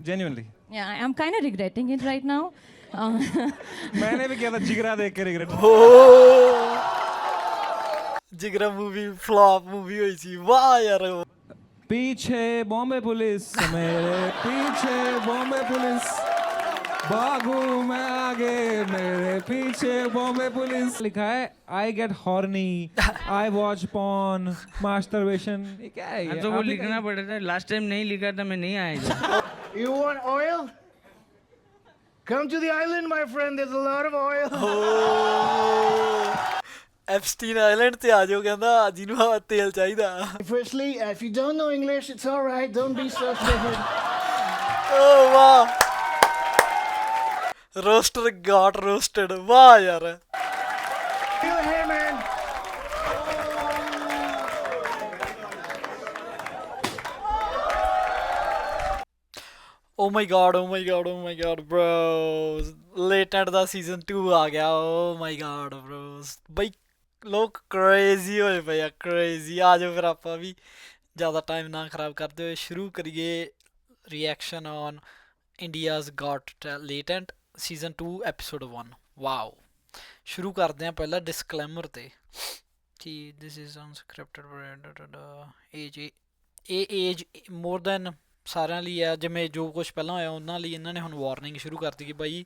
genuinely. Yeah, I'm kind of regretting it right now. मैंने भी किया था जिगरा देख के regret. जिगरा मूवी फ्लॉप मूवी हुई थी वाह यार पीछे बॉम्बे पुलिस मेरे पीछे बॉम्बे पुलिस भागू मैं आगे मेरे पीछे बॉम्बे पुलिस लिखा है I get horny I watch porn masturbation ये क्या है ये तो वो आप ही लिखना पड़ा था लास्ट टाइम नहीं लिखा था मैं नहीं आया You want oil? Come to the island, my friend. There's a lot of oil. Epstein island ਤੇ ਆ ਜਾਓ ਕਹਿੰਦਾ ਜਿਹਨੂੰ ਆ ਤੇਲ ਚਾਹੀਦਾ Firstly, if you don't know English, it's all right. Don't be so stupid. ਓ ਵਾਹ ਰੋਸਟਰ ਗਾਟ ਰੋਸਟਡ ਵਾਹ ਯਾਰ Feel it here, man. Oh my god oh my god oh my god bro Latent ਦਾ ਸੀਜ਼ਨ 2 ਆ ਗਿਆ ਓ my god bro ਬਈ ਲੋਕ crazy ਹੋਏ ਪਏ ਆ ਕ੍ਰੇਜ਼ੀ ਆ ਜਾਓ ਫਿਰ ਆਪਾਂ ਵੀ ਜ਼ਿਆਦਾ ਟਾਈਮ ਨਾ ਖਰਾਬ ਕਰਦੇ ਹੋਏ ਸ਼ੁਰੂ ਕਰੀਏ reaction on India's got Latent season 2 episode 1 wow ਸ਼ੁਰੂ ਕਰਦੇ ਹਾਂ ਪਹਿਲਾਂ ਡਿਸਕਲੇਮਰ ਤੇ ਕਿ ਦਿਸ ਇਜ਼ ਅਨਸਕ੍ਰਿਪਟਡ ਇਹ ਏਜ ਮੋਰ ਦੈਨ ਸਾਰਿਆਂ ਲਈ ਆ ਜਿਵੇਂ ਜੋ ਕੁਛ ਪਹਿਲਾਂ ਹੋਇਆ ਉਹਨਾਂ ਲਈ ਇਹਨਾਂ ਨੇ ਹੁਣ ਵਾਰਨਿੰਗ ਸ਼ੁਰੂ ਕਰਤੀ ਕਿ ਬਾਈ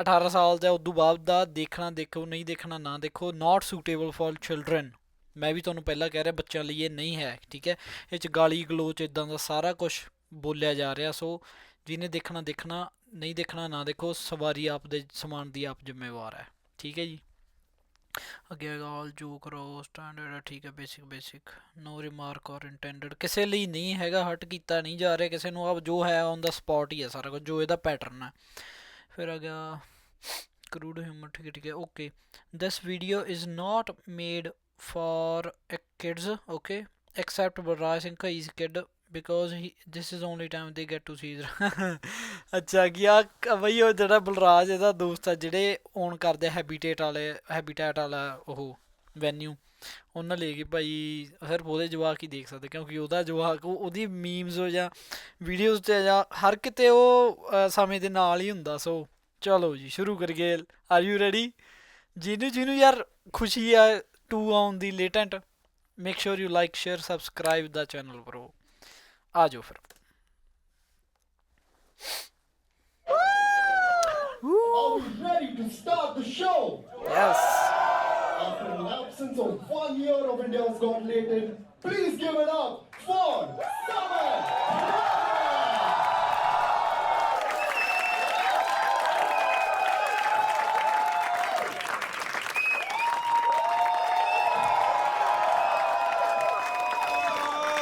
18 ਸਾਲ ਦਾ ਉਦੋਂ ਬਾਅਦ ਦਾ ਦੇਖਣਾ ਦੇਖੋ ਨਹੀਂ ਦੇਖਣਾ ਨਾ ਦੇਖੋ ਨਾਟ ਸੂਟੇਬਲ ਫॉर ਚਿਲਡਰਨ ਮੈਂ ਵੀ ਤੁਹਾਨੂੰ ਪਹਿਲਾਂ ਕਹਿ ਰਿਹਾ ਬੱਚਿਆਂ ਲਈ ਇਹ ਨਹੀਂ ਹੈ ਠੀਕ ਹੈ ਇਹ 'ਚ ਗਾਲੀ ਗਲੋਚ ਇੱਦਾਂ ਦਾ ਸਾਰਾ ਕੁਛ ਬੋਲਿਆ ਜਾ ਰਿਹਾ ਸੋ ਜਿਹਨੇ ਦੇਖਣਾ ਦੇਖਣਾ ਨਹੀਂ ਦੇਖਣਾ ਨਾ ਦੇਖੋ ਸਵਾਰੀ ਆਪ ਦੇ ਸਮਾਨ ਦੀ ਆਪ ਜ਼ਿੰਮੇਵਾਰ ਹੈ ਠੀਕ ਹੈ ਜੀ ਅੱਗੇ ਆਲ ਜੋਕ ਰੋ ਸਟੈਂਡਰਡ ਠੀਕ ਹੈ ਬੇਸਿਕ ਨੋ ਰਿਮਾਰਕ ਔਰ ਇੰਟੈਂਡਡ ਕਿਸੇ ਲਈ ਨਹੀਂ ਹੈਗਾ ਹਟ ਕੀਤਾ ਨਹੀਂ ਜਾ ਰਿਹਾ ਕਿਸੇ ਨੂੰ ਆਪ ਜੋ ਹੈ ਔਨ ਦਾ ਸਪੌਟ ਹੀ ਹੈ ਸਾਰਾ ਕੁਝ ਜੋ ਇਹਦਾ ਪੈਟਰਨ ਹੈ ਫਿਰ ਆ ਗਿਆ ਕਰੂਡ ਹਿਊਮਰ ਠੀਕ ਹੈ okay this video is not made for kids okay except Balraj Singh ਕਈਜ਼ kid because this is only time they get to see ਅੱਛਾ ਕਿ ਆ ਬਈ ਉਹ ਜਿਹੜਾ ਬਲਰਾਜ ਇਹਦਾ ਦੋਸਤ ਆ ਜਿਹੜੇ ਓਨ ਕਰਦੇ ਹੈਬੀਟੈਟ ਵਾਲਾ ਉਹ ਵੈਨਿਊ ਉਹਨਾਂ ਲੈ ਕੇ ਭਾਈ ਸਿਰਫ ਉਹਦੇ ਜਵਾਕ ਹੀ ਦੇਖ ਸਕਦੇ ਕਿਉਂਕਿ ਉਹਦਾ ਜਵਾਕ ਉਹਦੀ ਮੀਮਸ ਜਾਂ ਵੀਡੀਓਜ਼ 'ਤੇ ਜਾਂ ਹਰ ਕਿਤੇ ਉਹ ਸਮੇਂ ਦੇ ਨਾਲ ਹੀ ਹੁੰਦਾ ਸੋ ਚਲੋ ਜੀ ਸ਼ੁਰੂ ਕਰੀਏ ਆਰ ਯੂ ਰੈਡੀ ਜਿਹਨੂੰ ਯਾਰ ਖੁਸ਼ੀ ਆ 2 ਆਉਣ ਦੀ Latent make sure you like share subscribe ਦਾ ਚੈਨਲ ਬਰੋ ਆ ਜਾਓ ਫਿਰ Are we ready to start the show? Yes. After an absence of 1 year of India's Got Latent, please give it up for Saman!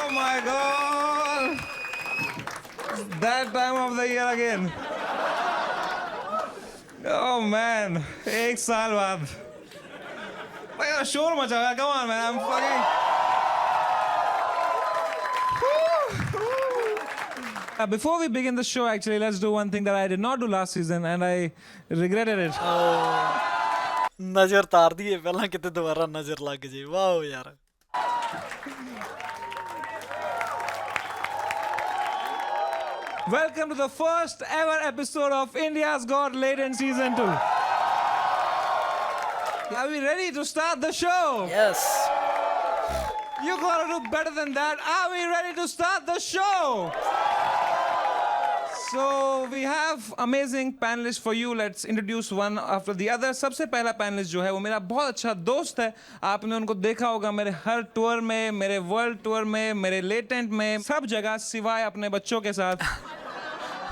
Oh my god that time of the year again oh man एक साल बाद भाई शोर मचा गया come on man I'm fucking before we begin the show actually let's do one thing that I did not do last season and I regretted it ਨਜ਼ਰ ਤਾਰ ਦਈਏ ਪਹਿਲਾਂ ਕਿਤੇ ਦੁਬਾਰਾ ਨਜ਼ਰ ਲੱਗ ਜੇ ਵਾਓ ਯਾਰ Welcome to the first ever episode of India's Got Latent Season 2. Are we ready to start the show? Yes You gotta do better than that. Are we ready to start the show? So we have amazing panelists for you. Let's introduce one after the other. सबसे पहला panelist जो है वो मेरा बहुत अच्छा दोस्त है. आपने उनको देखा होगा मेरे हर टूर में, मेरे वर्ल्ड टूर में, मेरे लेटेंट में, सब जगह सिवाय अपने बच्चों के साथ.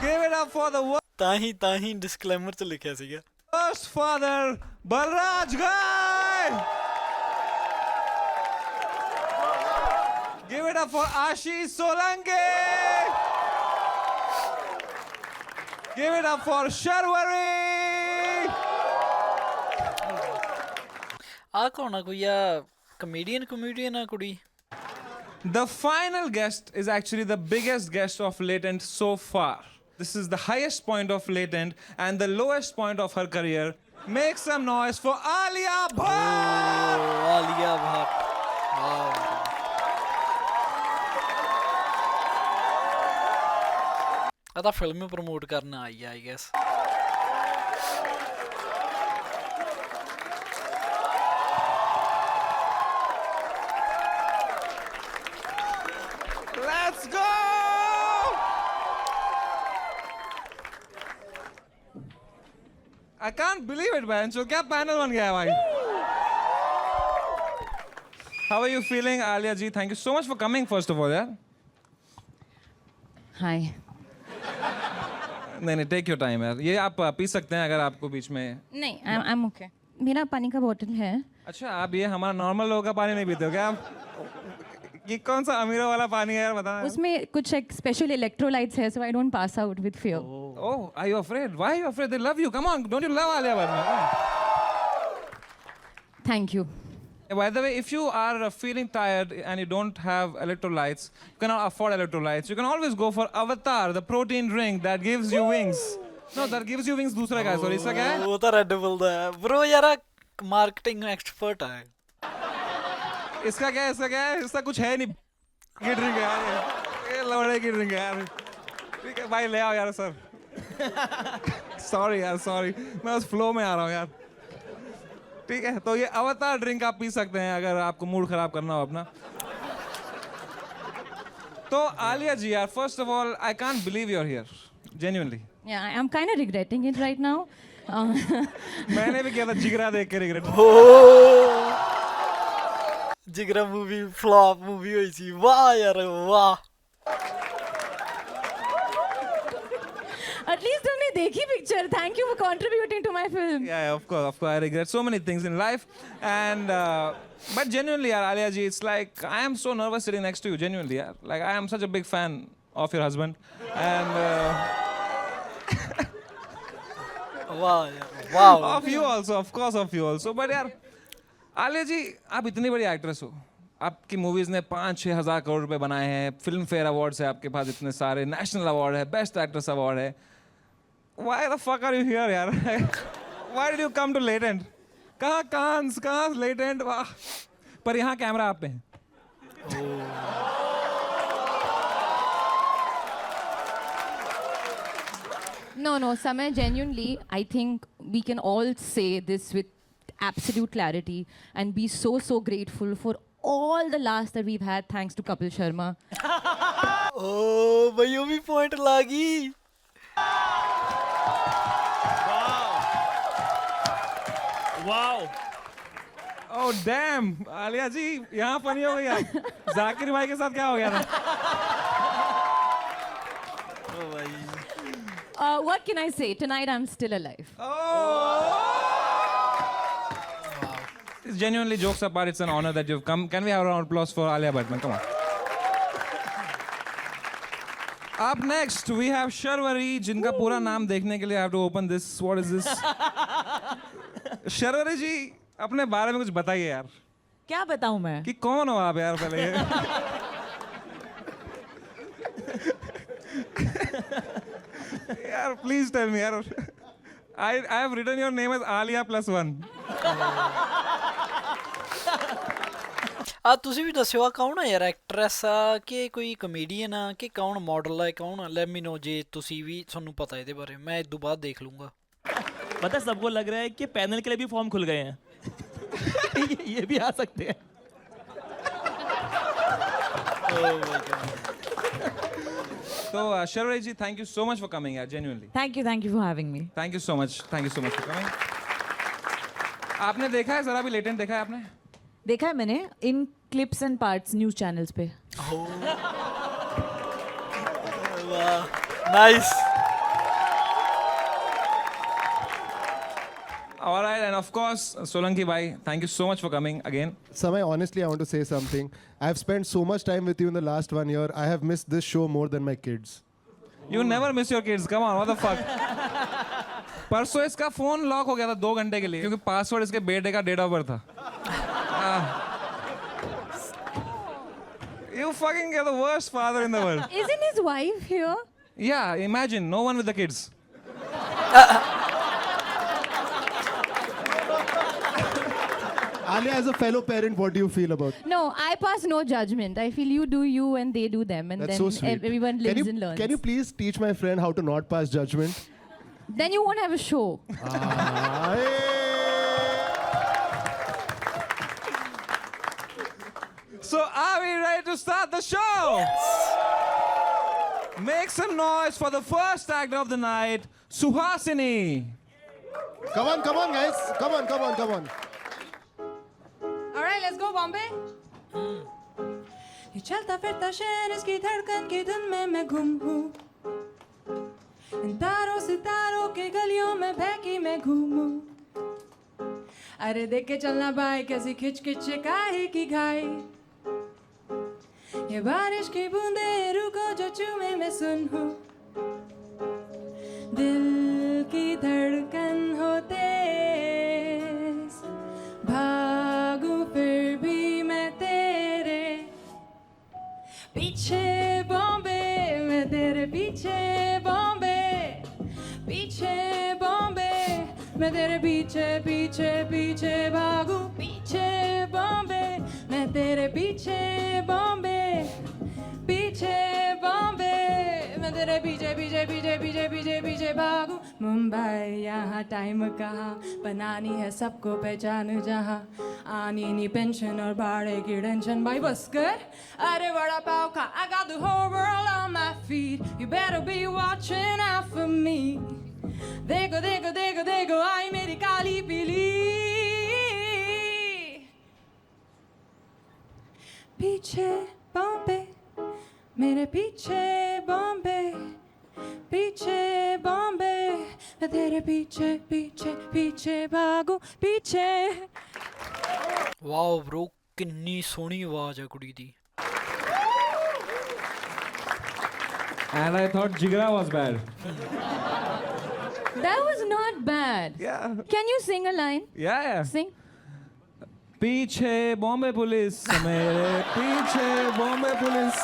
Give it up for the ਤਾਂ ਹੀ ਡਿਸਕਲੇਮਰ 'ਚ ਲਿਖਿਆ ਸੀਗਾ first father, Balraj Ghai. Give it up for Ashish Solanki. Give it up for Sharwari. ਆਹ ਕੌਣ ਆ ਕੋਈ ਆ ਕਮੇਡੀਅਨ ਆ ਕੁੜੀ The final guest is actually the biggest guest of Latent so far. This is the highest point of Latent and the lowest point of her career. Make some noise for Alia Bhatt. Alia Bhatt ਆ ਤਾਂ film promote ਕਰਨ ਆਈ ਆ I guess Let's go! I can't believe it, man. So, क्या panel बन गया है भाई? How are you feeling, Alia ji? Thank you so much for coming, first of all, yeah? Hi. नहीं नहीं, take your time, यार. ये आप पी सकते हैं अगर आपको बीच में. नहीं, I'm okay. मेरा पानी का बोतल है. अच्छा, आप ये हमारा नॉर्मल लोगों का पानी नहीं पीते हो क्या आप? ये कौन सा अमीरों वाला पानी है यार, बताओ. उसमें कुछ एक स्पेशल इलेक्ट्रोलाइट्स है, so I don't pass out with fear. Oh, are you afraid? Why are you afraid? They love you. Come on, don't you love Alia Bhatt? Thank you. By the way, if you are feeling tired and you don't have electrolytes, you cannot afford electrolytes, you can always go for Avatar, the protein drink that gives you wings. No, that gives you wings दूसरा का है, sorry, इसका क्या है? ਉਹ ਤਾਂ red ਬੁੱਲ ਦਾ ਹੈ bro ਯਾਰ ਮਾਰਕੀਟਿੰਗ ਐਕਸਪਰਟ ਹੈ इसका क्या है? इसका क्या है? इसका कुछ है नहीं. की ड्रिंक है यार, ये लौड़े की ड्रिंक है यार. ठीक है भाई, ले आओ यार सर. सॉरी यार, सॉरी, मैं उस फ्लो में आ रहा हूँ यार. ठीक है, तो ये अवतार ड्रिंक आप पी सकते हैं अगर आपको मूड खराब करना हो अपना. तो आलिया जी यार, first of all I can't believe you are here, genuinely. Yeah, I'm kind of regretting it right now. मैंने भी किया था जिगरा देख के रिग्रेट. ਜਿਗਰਾ ਮੂਵੀ ਫਲॉप ਮੂਵੀ ਹੋਈ ਸੀ ਵਾਹ ਯਾਰ ਵਾਹ At least हमने देखी picture. Thank you for contributing to my film. Yeah, of course, I regret so many things in life, and but genuinely, yaar, Alia ji, it's like I am so nervous sitting next to you. Genuinely, yaar. Like I am such a big fan of your husband, and ਵਾਹ ਯਾਰ ਵਾਹ of you also, of course, of you also. But यार, आलिया जी, आप इतनी बड़ी actress हो, आपकी movies ने 5-6 हज़ार करोड़ रुपए बनाए हैं, फिल्म फेयर अवार्ड्स है आपके पास इतने सारे, नेशनल अवार्ड है, बेस्ट एक्ट्रेस अवार्ड है. Why the fuck are you here यार? Why did you come to Latent? कहाँ कांस, कहाँ Latent? वाह, पर यहाँ कैमरा आप पे है. No, Samay, genuinely, I think we can all say this with absolute clarity and be so grateful for all the laughs that we've had thanks to Kapil Sharma. ਓ ਬਈ ਉਹ ਵੀ ਪੁਆਇੰਟ ਲਾ ਗਈ Oh damn, आलिया जी यहाँ funny हो गई आप. जाकिर भाई के साथ क्या हो गया था? ਓ ਭਾਈ What can I say? Tonight I'm still alive. Genuinely, jokes apart, it's an honor that you've come. Can we have a round of applause for Alia Bhatt, man? Come on. Up next, we have Sharwari, जिनका पूरा नाम देखने के लिए I have to open this. What is this? Sharvari जी, अपने बारे में कुछ बताइए यार. क्या बताऊं मैं कि कौन हो आप यार पहले ये? यार please tell me यार. I have written your name as Alia +1. ਆ ਤੁਸੀਂ ਵੀ ਦੱਸਿਓ ਆ ਕੌਣ ਆ ਯਾਰ ਐਕਟਰੈਸ ਆ ਕਿ ਕੋਈ ਕਮੇਡੀਅਨ ਆ ਕਿ ਕੌਣ ਮਾਡਲ ਆ ਕੌਣ ਆ ਲੈਟ ਮੀ ਨੋ ਜੇ ਤੁਸੀਂ ਵੀ ਤੁਹਾਨੂੰ ਪਤਾ ਇਹਦੇ ਬਾਰੇ ਮੈਂ ਇਸ ਤੋਂ ਬਾਅਦ ਦੇਖ ਲੂੰਗਾ पता है, सबको लग रहा है कि पैनल के लिए भी फॉर्म खुल गए हैं. ये भी आ सकते हैं. So Sharwari ji, thank you so much for coming यार, genuinely. Thank you for having me Thank you so much for coming. आपने देखा है जरा भी लेटेंट देखा है आपने? देखा है मैंने इन clips and parts news channels पे ਵਾਹ nice All right, and of course, Solanki bhai, thank you so much for coming again. Samay, honestly, I want to say something. I've spent so much time with you in the last 1 year. I have missed this show more than my kids. You never miss your kids. Come on, what the fuck? परसों इसका phone lock हो गया था 2 घंटे के लिए क्योंकि password इसके बेटे का डेट ऑफ बर्थ था. You fucking get the worst father in the world. Isn't his wife here? Yeah, imagine no one with the kids. Alia, as a fellow parent, what do you feel about? No, I pass no judgment. I feel you do you and they do them, and That's then so sweet. everyone lives and learns. Can you please teach my friend how to not pass judgment? Then you won't have a show. Hey. So are we ready to start the show? Make some noise for the first actor of the night, Suhasini. Come on, guys. Come on. All right, let's go, Bombay. ये चलता फिरता शहर इसकी धड़कन की धुन में मैं गुम हूँ इन तारों सितारों के गलियों में बहकी मैं घूमूं अरे देख के चलना भाई कैसी खिच खिच काहे की घाई ये बारिश की बूंदे रुको जो चूमे मैं सुन हूँ दिल की धड़कन हो तेज भागूं फिर भी मैं तेरे पीछे बॉम्बे मैं तेरे पीछे बॉम्बे मैं तेरे पीछे पीछे पीछे भागूं पीछे बॉम्बे मैं तेरे पीछे बॉम्बे मैं तेरे पीछे पीछे पीछे पीछे पीछे पीछे भागूं मुंबई यहाँ टाइम कहाँ बनानी है सबको पहचान जहाँ आनी नहीं पेंशन और भाड़े की टेंशन भाई बस कर अरे बड़ा पाव खा I got the whole world on my feet you better be watching out for me देखो देखो देखो देखो आई मेरी काली पीली पीछे बॉम्बे मेरे पीछे बॉम्बे मैं तेरे पीछे पीछे पीछे भागूं पीछे ਵਾਓ bro ਕਿੰਨੀ ਸੋਹਣੀ ਆਵਾਜ਼ ਹੈ ਕੁੜੀ ਦੀ And I thought Jigra was bad. That was not bad. Yeah. Can you sing a line? Yeah. Sing. पीछे बॉम्बे पुलिस मेरे पीछे बॉम्बे पुलिस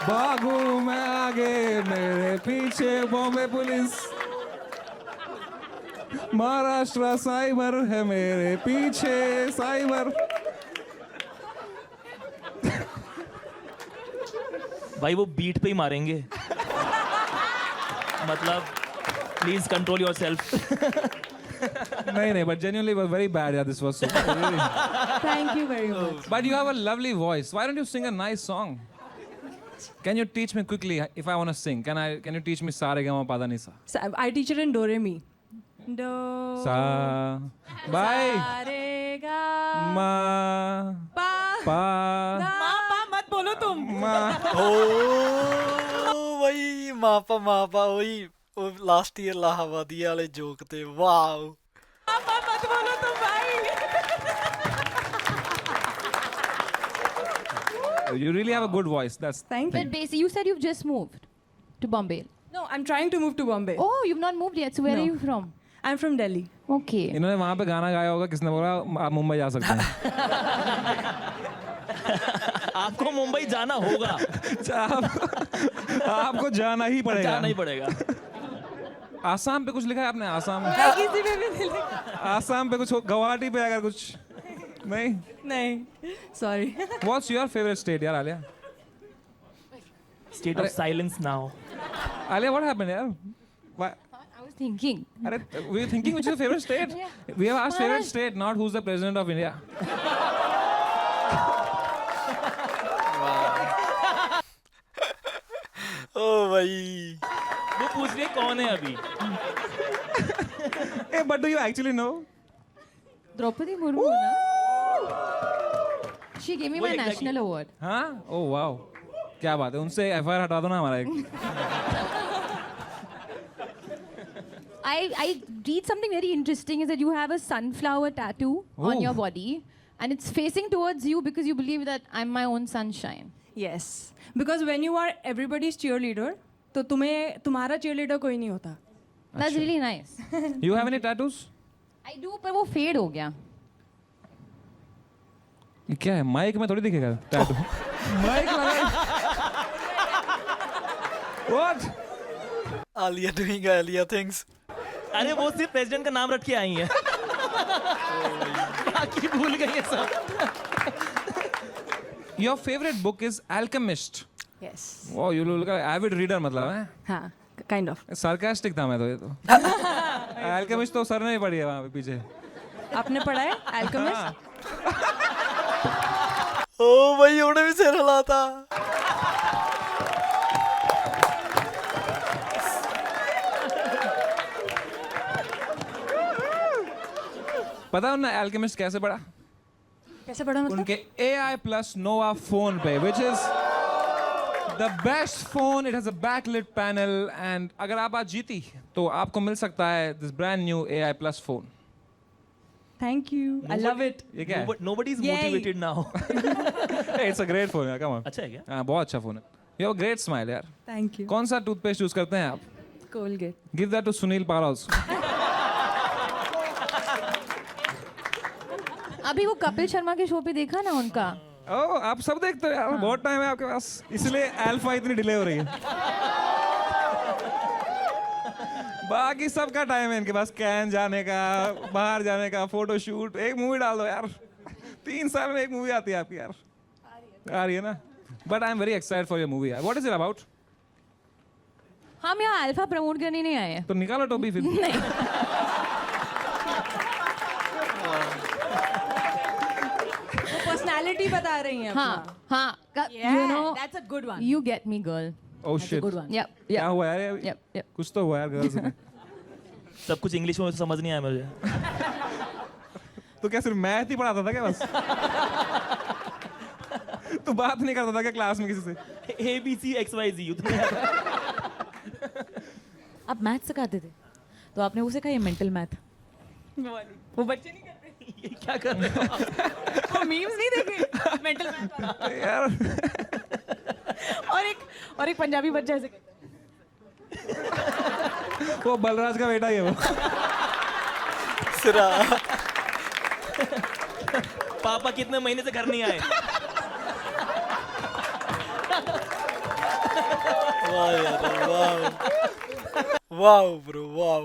भागू मैं आगे मेरे पीछे बॉम्बे पुलिस महाराष्ट्र साइबर है मेरे पीछे साइबर भाई वो बीट पे ही मारेंगे मतलब प्लीज कंट्रोल योरसेल्फ नहीं but genuinely was very bad. Yeah, this was so really. Thank you very much. But you have a lovely voice. Why don't you sing a nice song? Can you teach me quickly if I want to sing? Can you teach me Sa Re Ga Ma Pa Dha Ni Sa? I teach it in Do Re Mi. Do Sa bye Sa Re Ga ma Pa pa Pa मत बोलो तुम ma. ਓ ਬਈ ਮਾਪਾ ਉਹੀ ਉਹ last year ਲਾਹਵਾਦੀ ਵਾਲੇ ਜੋਕ ਤੇ wow पापा मत बोलो तुम भाई You really have a good voice. That's Thank you. But basically, you said you've just moved to Bombay. No, I'm trying to move to Bombay. Oh, you've not moved yet. So where No. are you from? I'm from Delhi. Okay. इन्होंने वहाँ पे गाना गाया होगा किसने बोला आप मुंबई जा सकते हैं आपको मुंबई जाना होगा आपको जाना ही पड़ेगा जाना ही पड़ेगा आसाम पे कुछ लिखा है आपने आसाम किसी पे भी नहीं आसाम पे कुछ गुवाहाटी पे अगर कुछ नहीं नहीं sorry. What's your favorite state यार Alia state of silence now Alia what happened यार Why? I was thinking. अरे we were thinking which is your favorite state we have asked favorite state not who's the president of India ਓ ਬਈ वो पूछ रही है कौन है अभी hey but do you actually know Draupadi Murmu, na? She gave me my exactly. national award. हाँ oh wow क्या बात है उनसे FIR हटा दो ना हमारा एक I read something very interesting is that you have a sunflower tattoo on Ooh. your body and it's facing towards you because you believe that I'm my own sunshine. Yes. Because when you are everybody's cheerleader, तो तुम्हारा cheerleader कोई नहीं होता. That's really nice. you have any tattoos I do, पर वो fade हो गया. ये क्या है माइक में थोड़ी दिखेगा टैटू माइक लगा What Alia doing Alia things अरे वो सिर्फ प्रेसिडेंट का नाम रख के आई है बाकी भूल गई है सब. Your favorite book is Alchemist. Yes. Oh, you look like avid reader मतलब है. हाँ, kind of. Sarcastic था मैं तो ये तो. Alchemist तो सर ने ही पढ़ी है वहाँ पे पीछे. आपने पढ़ा है Alchemist? ओ भाई उन्हें भी सिर हिलाता. पता है उन्हें Alchemist कैसे पढ़ा? कैसे पढ़ा मतलब? उनके AI plus Nova phone पे, which is the best phone. It has a backlit panel and अगर आप आज जीती तो आपको मिल सकता है this brand new AI plus phone. Thank you. I love it. ये क्या है? Nobody is Yay. motivated now. Hey, it's a great phone यार, come on. अच्छा है क्या? हाँ बहुत अच्छा phone है. You have a great smile यार. Thank you. कौन सा टूथपेस्ट यूज करते हैं आप? Colgate. Give that to Sunil Pal also. अभी वो कपिल शर्मा के शो पे देखा ना उनका. ओह आप सब देखते हो यार. बहुत टाइम है आपके पास, इसलिए अल्फा इतनी डिले हो रही है. बाकी सबका टाइम है इनके पास, कैन जाने का, बाहर जाने का, फोटो शूट. एक मूवी डाल दो यार. 3 साल में एक मूवी आती है आपकी यार. आ रही है ना. But I am very excited for your movie. What is it about? हम यहाँ अल्फा प्रमोट करने नहीं आए हैं. तो निकालो टोपी फिर. पर्सनालिटी बता रही हैं हाँ हाँ. You know, That's a good one. you get me, girl. Oh shit. Good one. Yep. क्या Yep. हुआ यार ये? Yep. Yep. कुछ तो हुआ यार गर्ल्स में. सब कुछ इंग्लिश में समझ नहीं आया मुझे. तो क्या सिर्फ मैथ ही पढ़ाता था क्या बस? तो बात नहीं करता था क्या क्लास में किसी से? ABC XYZ उतने याद. आप मैथ सिखाते थे तो आपने उसे कहा ये मेंटल मैथ. वो बच्चे नहीं करते. ये क्या कर रहे हो आप? वो मीम्स नहीं देखे मेंटल मैथ वाला. यार और एक पंजाबी बच्चा ऐसे कहता है. वो बलराज का बेटा ही है वो. सिरा. पापा कितने महीने से घर नहीं आए. वाह यार वाह. वाह ब्रो वाह.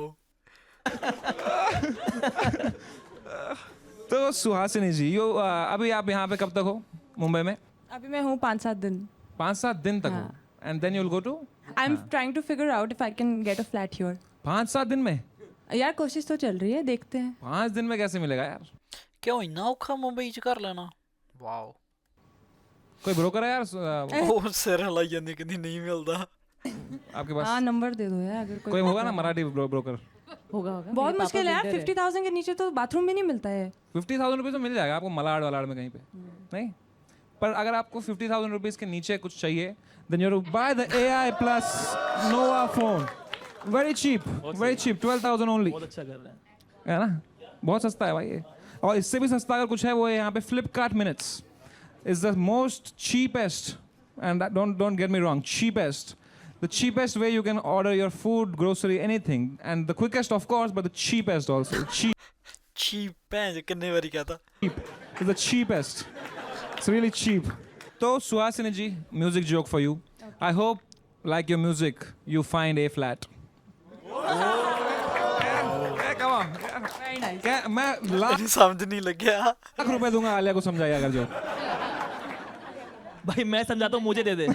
तो सुहासिनी जी अभी आप यहाँ पे कब तक हो मुंबई में? अभी मैं हूँ 5-7 दिन. 5-7 दिन तक हो. And then you will go to? I'm trying to figure out if I can get a flat here. 5-7 दिन में? यार कोशिश तो चल रही है, देखते हैं. 5 दिन में कैसे मिलेगा यार? क्यों इतना औखा मुंबई च कर लेना? वाओ. कोई ब्रोकर है यार ਉਹ ਸਿਰ ਹਿਲਾਈ ਜਾਂਦੀ ਕਹਿੰਦੀ ਨਹੀਂ ਮਿਲਦਾ. आपके पास? हाँ नंबर दे दो यार अगर कोई होगा ना मराठी ब्रोकर? होगा बहुत मुश्किल है यार. 50,000 के नीचे तो बाथरूम भी नहीं मिलता है. 50,000 रुपीज़ तो मिल जाएगा आपको मलाड वलाड में कहीं पे. नहीं पर अगर आपको 50,000 रुपीज़ के नीचे कुछ चाहिए then you have to buy the AI plus Nova phone. Very cheap. 12,000 only. बहुत अच्छा कर रहे हैं. है ना. बहुत सस्ता है भाई ये. और इससे भी सस्ता अगर कुछ है वो है यहाँ पे Flipkart Minutes is the most cheapest and don't get me wrong, cheapest. The cheapest way you can order your food, grocery, anything, and the quickest of course, but the cheapest also. Cheap ਭੈਣ ਕਿੰਨੇ ਵਾਰੀ ਕਹਤਾ. Cheap is the cheapest. It's really cheap. So Suhasini ji, music joke for you. I hope, like your music, you find A flat. Come on. Very nice. मैं लाख ਸਮਝ ਨਹੀਂ ਲੱਗਿਆ. रुपए दूंगा आलिया को समझाइए अगर जो. भाई मैं समझाता हूँ मुझे दे दे.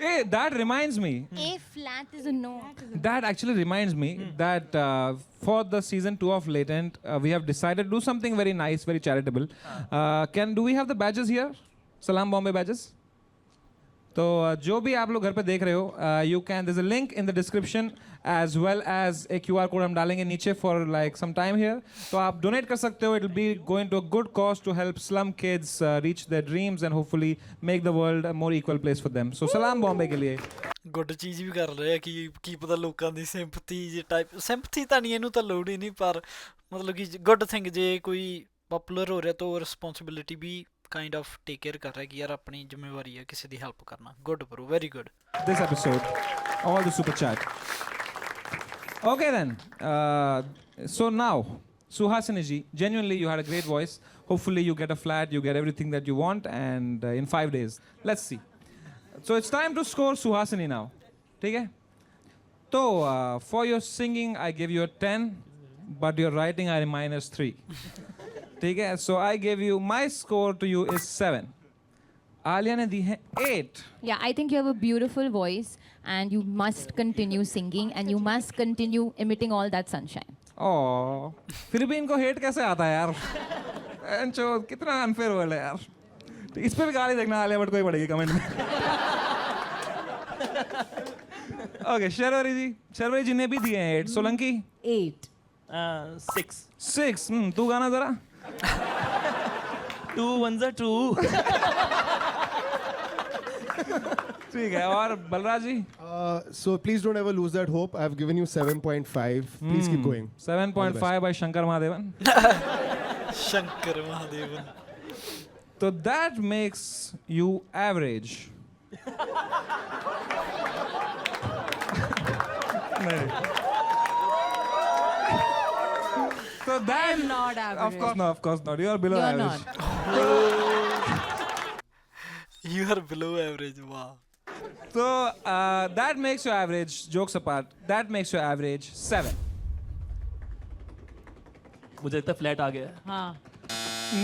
Hey, that reminds me. A flat is a no. That actually reminds me that for the season 2 of Latent, we have decided to do something very nice, very charitable. Do we have the badges here? Salam Bombay badges. तो जो भी आप लोग घर पे देख रहे हो, you can. There's a link in the description as well as a QR code हम डालेंगे नीचे for like some time here. तो आप donate कर सकते हो. It'll be going to a good cause to help slum kids reach their dreams and hopefully make the world a more equal place for them. So Salam Bombay के लिए. Good ਚੀਜ਼ ਵੀ ਕਰ ਰਹੇ ਆ ਕਿ ਕੀ ਪਤਾ ਲੋਕਾਂ ਦੀ ਸਿੰਪਥੀ ਜੇ ਟਾਈਪ ਸਿੰਪਥੀ ਤਾਂ ਨਹੀਂ ਇਹਨੂੰ ਤਾਂ ਲੋੜ ਹੀ ਨਹੀਂ ਪਰ ਮਤਲਬ ਕਿ ਗੁੱਡ ਥਿੰਗ ਜੇ ਕੋਈ ਪਪੂਲਰ ਹੋ ਰਿਹਾ ਤਾਂ ਉਹ ਰਿਸਪੌਂਸਿਬਿਲਿਟੀ ਵੀ ਕਾਈਂਡ ਆਫ ਟੇਕ ਕੇਅਰ ਕਰ ਰਿਹਾ ਕਿ ਯਾਰ ਆਪਣੀ ਜ਼ਿੰਮੇਵਾਰੀ ਹੈ ਕਿਸੇ ਦੀ ਹੈਲਪ ਕਰਨਾ. Good bro very good. This episode, all the super chat. Okay then. So now, Suhasini ji, genuinely you had a great voice. Hopefully you get a flat, you get everything that you want, and in 5 days. Let's see. So it's time to score Suhasini now. ठीक है? So for your singing, I give you a 10. but your writing are -3. ठीक है, so I give you my score to you is 7. Alia ने दी है 8. Yeah, I think you have a beautiful voice and you must continue singing and you must continue emitting all that sunshine. ओह, फिर भी इनको hate कैसे आता है यार? एंचो कितना अनफेयर वर्ल्ड है यार. इस पे भी गाली देखना आलिया भट्ट को ही पड़ेगी कमेंट में. ओके, शर्वरी जी ने भी दिए हैं 8. सोलंकी 8. 6. तू गाना जरा. 2 1 2. ठीक है, और बलराज जी So please don't ever lose that hope. I've given you 7.5. Please keep going. 7.5 by Shankar Mahadevan. Shankar Mahadevan. तो that makes you average. नहीं. So that I'm not average. Of course not. You are below You're average. You are below average. Wow. So that makes you average. Jokes apart, that makes you average 7. मुझे लगता है flat आ गया है. हाँ.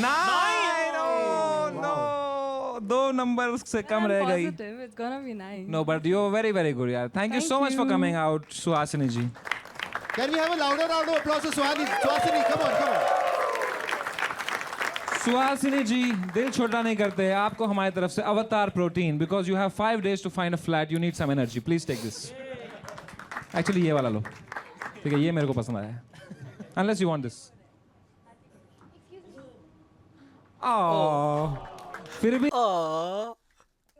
9. No. 2 numbers से कम I'm रह गई. positive. It's gonna be nice. No, but you're very very good, yaar. Thank you so much for coming out, Suhasini ji. Can we have a louder round of applause for Suhasini? Come on. Suhasini जी, दिल छोटा नहीं करते. आपको हमारी तरफ से अवतार protein, because you have 5 days to find a flat. You need some energy. Please take this. Actually ये वाला लो. ठीक है, ये मेरे को पसंद आया है. Unless you want this. Oh. फिर भी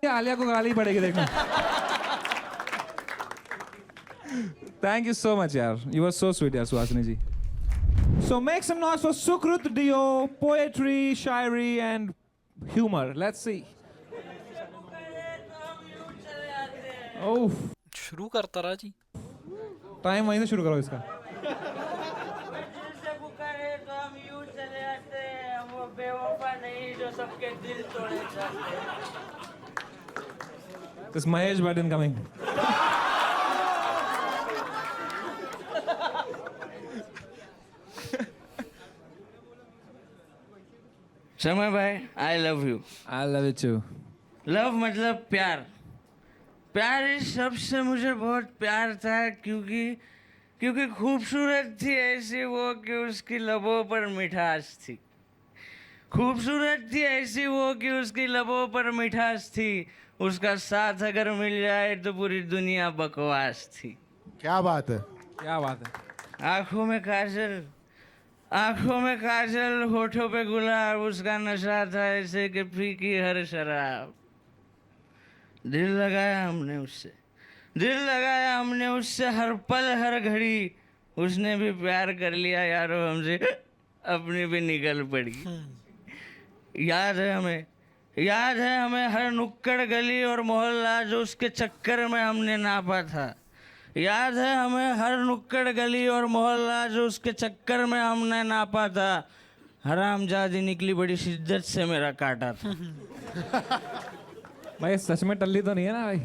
आलिया को गाली पड़ेगी देखना. Thank you so much यार. You were so sweet यार सुहासिनी जी. So make some noise for Sukrut Dio, poetry, Shayari and humor. Let's see. Oh, शुरू करता रहा जी. टाइम वहीं से शुरू करो इसका. This Mahesh Bhatt incoming. समय भाई, आई love you. I love it too. Love मतलब प्यार. प्यार इस शब्द से मुझे बहुत प्यार था क्योंकि खूबसूरत थी ऐसी वो कि उसकी लबों पर मिठास थी. खूबसूरत थी ऐसी वो कि उसकी लबों पर मिठास थी. उसका साथ अगर मिल जाए तो पूरी दुनिया बकवास थी. क्या बात है. क्या बात है. आंखों में काजल, होठों पे गुलाब. उसका नशा था ऐसे कि फीकी हर शराब. दिल लगाया हमने उससे हर पल हर घड़ी. उसने भी प्यार कर लिया यारो हमसे, अपनी भी निकल पड़ी. याद है हमें हर नुक्कड़ गली और मोहल्ला जो उसके चक्कर में हमने नापा था. याद है हमें हर नुक्कड़ गली और मोहल्ला जो उसके चक्कर में हमने नापा था. हरामजादी निकली बड़ी शिद्दत से मेरा काटा था. भाई सच में टल्ली तो नहीं है ना भाई.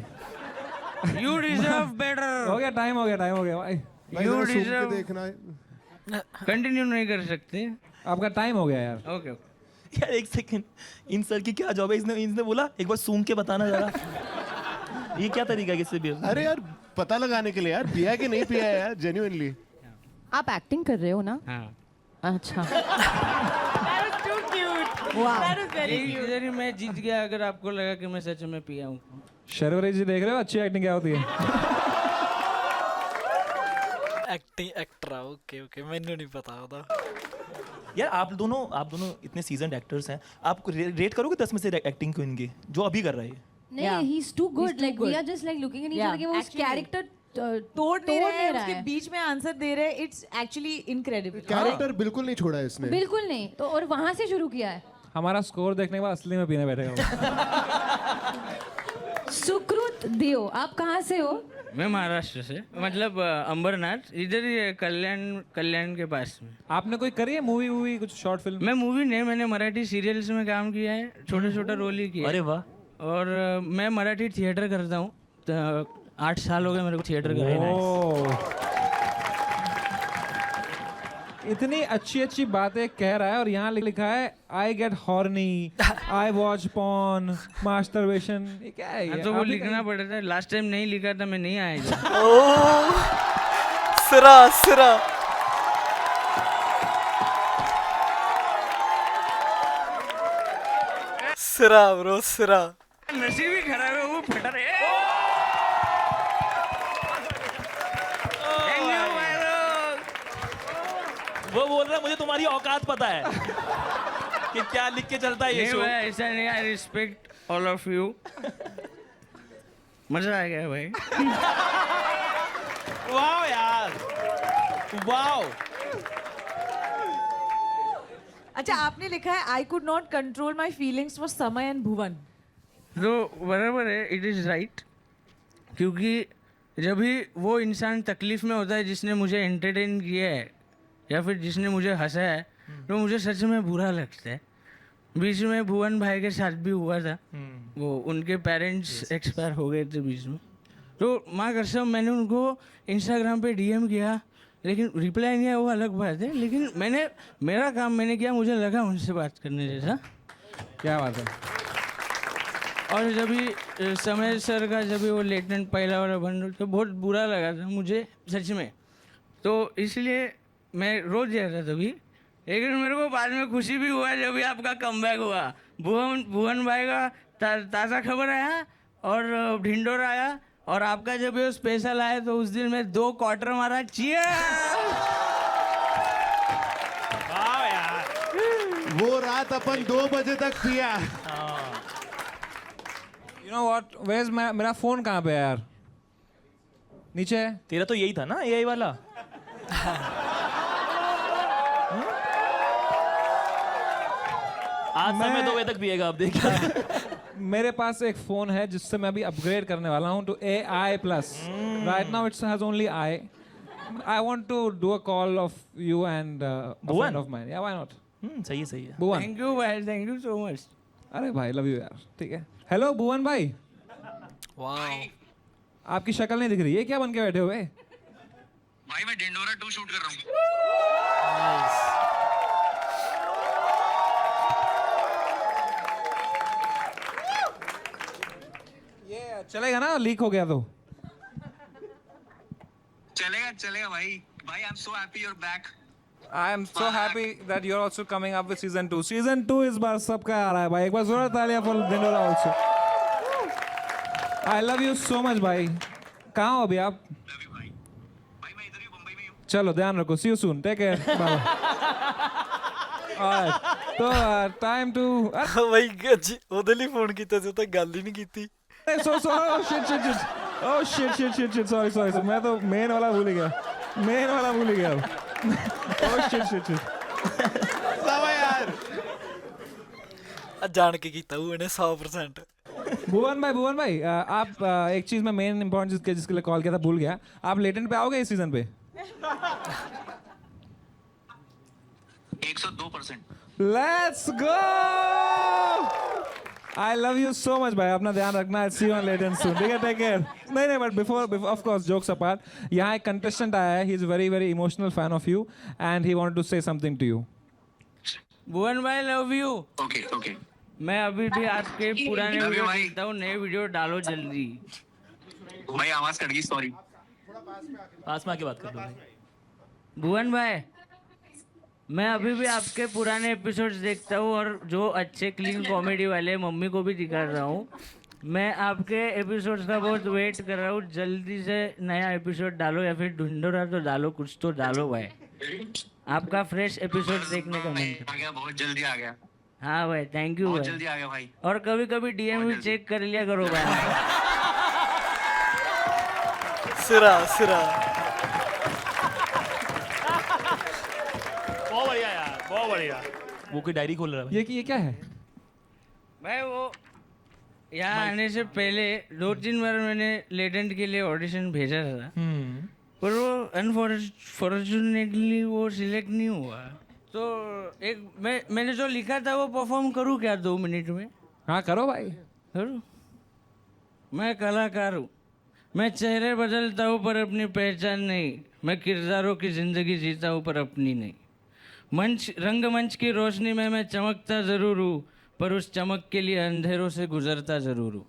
You deserve better. हो गया टाइम हो गया भाई. भाई You जरा सूंघ के deserve- देखना है. कंटिन्यू नहीं कर सकते. आपका टाइम हो गया यार. ओके. यार एक सेकंड, इन सर की क्या जॉब है? इसने बोला एक बार सूंघ के बताना जरा. ये क्या तरीका है किससे भी? अरे यार पता लगाने के लिए यार, पिया कि नहीं पिया है यार, जेन्युइनली. आप एक्टिंग कर रहे हो ना? हाँ. अच्छा. That was too cute. That was very cute. इधर ही मैं जीत गया अगर आपको लगा कि मैं सच में पिया हूँ. शर्वरी जी देख रहे हो अच्छी एक्टिंग क्या होती है. एक्टर. ओके मैंने नहीं पता होता. यार आप दोनों इतने सीजन्ड एक्टर्स हैं. आप रेट करोगे 10 में से एक्टिंग को इनकी जो अभी कर रहे हैं? नहीं, Yeah. he's too good. He's too Like we good. are just like looking at each Yeah. other कि वो उस Actually. कैरेक्टर तोड़ नहीं रहे हैं, उसके है. बीच में आंसर दे रहे हैं. It's actually incredible. कैरेक्टर बिल्कुल नहीं छोड़ा इसने. बिल्कुल नहीं. तो और वहां से शुरू किया है. हमारा स्कोर देखने के बाद असली में पीने बैठेगा वो. सुकृत दियो, आप कहाँ से हो? मैं महाराष्ट्र से, मतलब अंबरनाथ, इधर ही है, कल्याण के पास में. आपने कोई करी है मूवी कुछ शॉर्ट फिल्म? मैं मूवी नहीं, मैंने मराठी सीरियल्स में काम किया है. छोटा रोल ही किया. अरे वाह. और मैं मराठी थिएटर करता हूँ. 8 साल हो गए मेरे को थिएटर करे. इतनी अच्छी अच्छी बातें कह रहा है और यहाँ लिखा है I get horny, I watch porn, masturbation. ये क्या है ये? तो वो आप ही लिखना कहीं- पड़ा था, लास्ट टाइम नहीं लिखा था, मैं नहीं आया इधर। ओ सिरा सिरा। सिरा ब्रो सिरा। नसीब ही खराब है, वो फटा रहे। Thank you, भाई लोग। वो बोल रहा है मुझे तुम्हारी औकात पता है कि क्या लिख के चलता है ये नहीं शो। भाई, ऐसा नहीं, I respect all of you. मजा आ गया भाई। वाह यार, वाह। अच्छा, आपने लिखा है I could not control my feelings for समय एंड भुवन। तो बराबर है, इट इज़ राइट। क्योंकि जब भी वो इंसान तकलीफ में होता है जिसने मुझे एंटरटेन किया है या फिर जिसने मुझे हंसाया है, तो मुझे सच में बुरा लगता है। बीच में भुवन भाई के साथ भी हुआ था, वो उनके पेरेंट्स एक्सपायर हो गए थे बीच में। तो माँ कसम मैंने उनको इंस्टाग्राम पे डीएम किया, लेकिन रिप्लाई नहीं आया, वो अलग बात है। लेकिन मैंने मेरा काम मैंने किया, मुझे लगा उनसे बात करने जैसा। क्या बात है। और जब भी समय सर का जब भी वो लेटेंट पहला वाला बंडल, तो बहुत बुरा लगा था मुझे सच में। तो इसलिए मैं रो दिया था तभी, लेकिन मेरे को बाद में खुशी भी हुआ जब भी आपका कमबैक हुआ। भुवन भाई का ताज़ा खबर आया और ढिंडोरा आया, और आपका जब ये स्पेशल आया तो उस दिन मैं 2 क्वार्टर मारा। वाह यार। वो रात अपन 2 बजे तक पिया। यू नो व्हाट, वेयर मेरा फोन कहाँ पे है यार? नीचे है। तेरा तो यही था ना, एआई वाला। आज समय 2 बजे तक पिएगा, आप देखिए। मेरे पास एक फोन है जिससे मैं अभी अपग्रेड करने वाला हूँ to AI plus. Right now it's has only I want to do a call of you and a friend of mine. या व्हाई नॉट? सही है, सही है। भुवन। थैंक यू भाई, थैंक यू सो मच। अरे भाई लव यू यार। ठीक है। हेलो भुवन भाई, वाह। आपकी शक्ल नहीं दिख रही है, क्या बन के बैठे हुए? भाई मैं ढिंडोरा 2 शूट कर रहा हूँ। ये चलेगा ना, लीक हो गया तो? चलेगा चलेगा भाई। भाई I am so happy you are back. I am so happy that you're also coming up with season 2. Season 2 इस बार सबका आ रहा है भाई। एक बार जोरदार तालियां for Dindora also. I love you so much भाई। कहाँ हो अभी आप? लव यू भाई। भाई मैं इधर ही हूँ, बंबई में ही हूँ। चलो ध्यान रखो। See you soon. Take care. Bye. Alright. तो time to भाई जी ਉਹਦੇ ਲਈ ਫੋਨ ਕੀਤਾ ਸੀ, ਉਹ ਤਾਂ ਗੱਲ ਹੀ ਨਹੀਂ ਕੀਤੀ। oh shit. Sorry. मैं तो main वाला भूल ही गया। Oh shit. ਜਾਣ ਕੇ ਕੀਤਾ ਉਹ ਇਹਨੇ 100%। भुवन भाई आप एक चीज में मेन इंपॉर्टेंट जिसके लिए कॉल किया था भूल गया। आप लेटेंट पे आओगे इस सीजन पे? 102%। Let's go. I love you so much भाई। अपना ध्यान रखना। See you on Latent soon. ठीक है, टेक केयर। नहीं but before of course jokes apart, यहाँ एक कंटेस्टेंट आया है। He is very emotional fan of you and he wanted to say something to you. Bhuvan भाई लव यू। ओके। मैं अभी भी आपके पुराने Love you, वीडियो भाई। देखता हूँ, नए वीडियो डालो जल्दी। भाई आवाज कट गई, सॉरी। पास में आके बात कर दो भाई। भुवन भाई, मैं अभी भी आपके पुराने एपिसोड्स देखता हूँ और जो अच्छे क्लीन कॉमेडी वाले मम्मी को भी दिखा रहा हूँ। मैं आपके एपिसोड्स का बहुत वेट कर रहा हूँ। जल्दी से नया एपिसोड डालो या फिर ढूंढोरा तो डालो, कुछ तो डालो भाई। आपका फ्रेश एपिसोड देखने का मन था। आ गया, बहुत जल्दी आ गया। हाँ भाई, थैंक यू बहुत भाई। जल्दी आ गया भाई। और कभी कभी डीएम भी चेक कर लिया करो भाई। सिरा बहुत बढ़िया यार, बहुत बढ़िया। वो कोई डायरी खोल रहा है। ये क्या है? भाई वो यहाँ आने से पहले 2-3 बार मैंने लेटेंट के लिए ऑडिशन भेजा था, पर वो अनफॉर्चुनेटली वो सिलेक्ट नहीं हुआ। तो मैंने जो लिखा था वो परफॉर्म करूँ क्या 2 मिनट में? हाँ करो भाई। करूँ? मैं कलाकार हूँ। मैं चेहरे बदलता हूँ पर अपनी पहचान नहीं। मैं किरदारों की जिंदगी जीता हूँ पर अपनी नहीं। रंगमंच की रोशनी में मैं चमकता जरूर हूँ, पर उस चमक के लिए अंधेरों से गुजरता जरूर हूँ।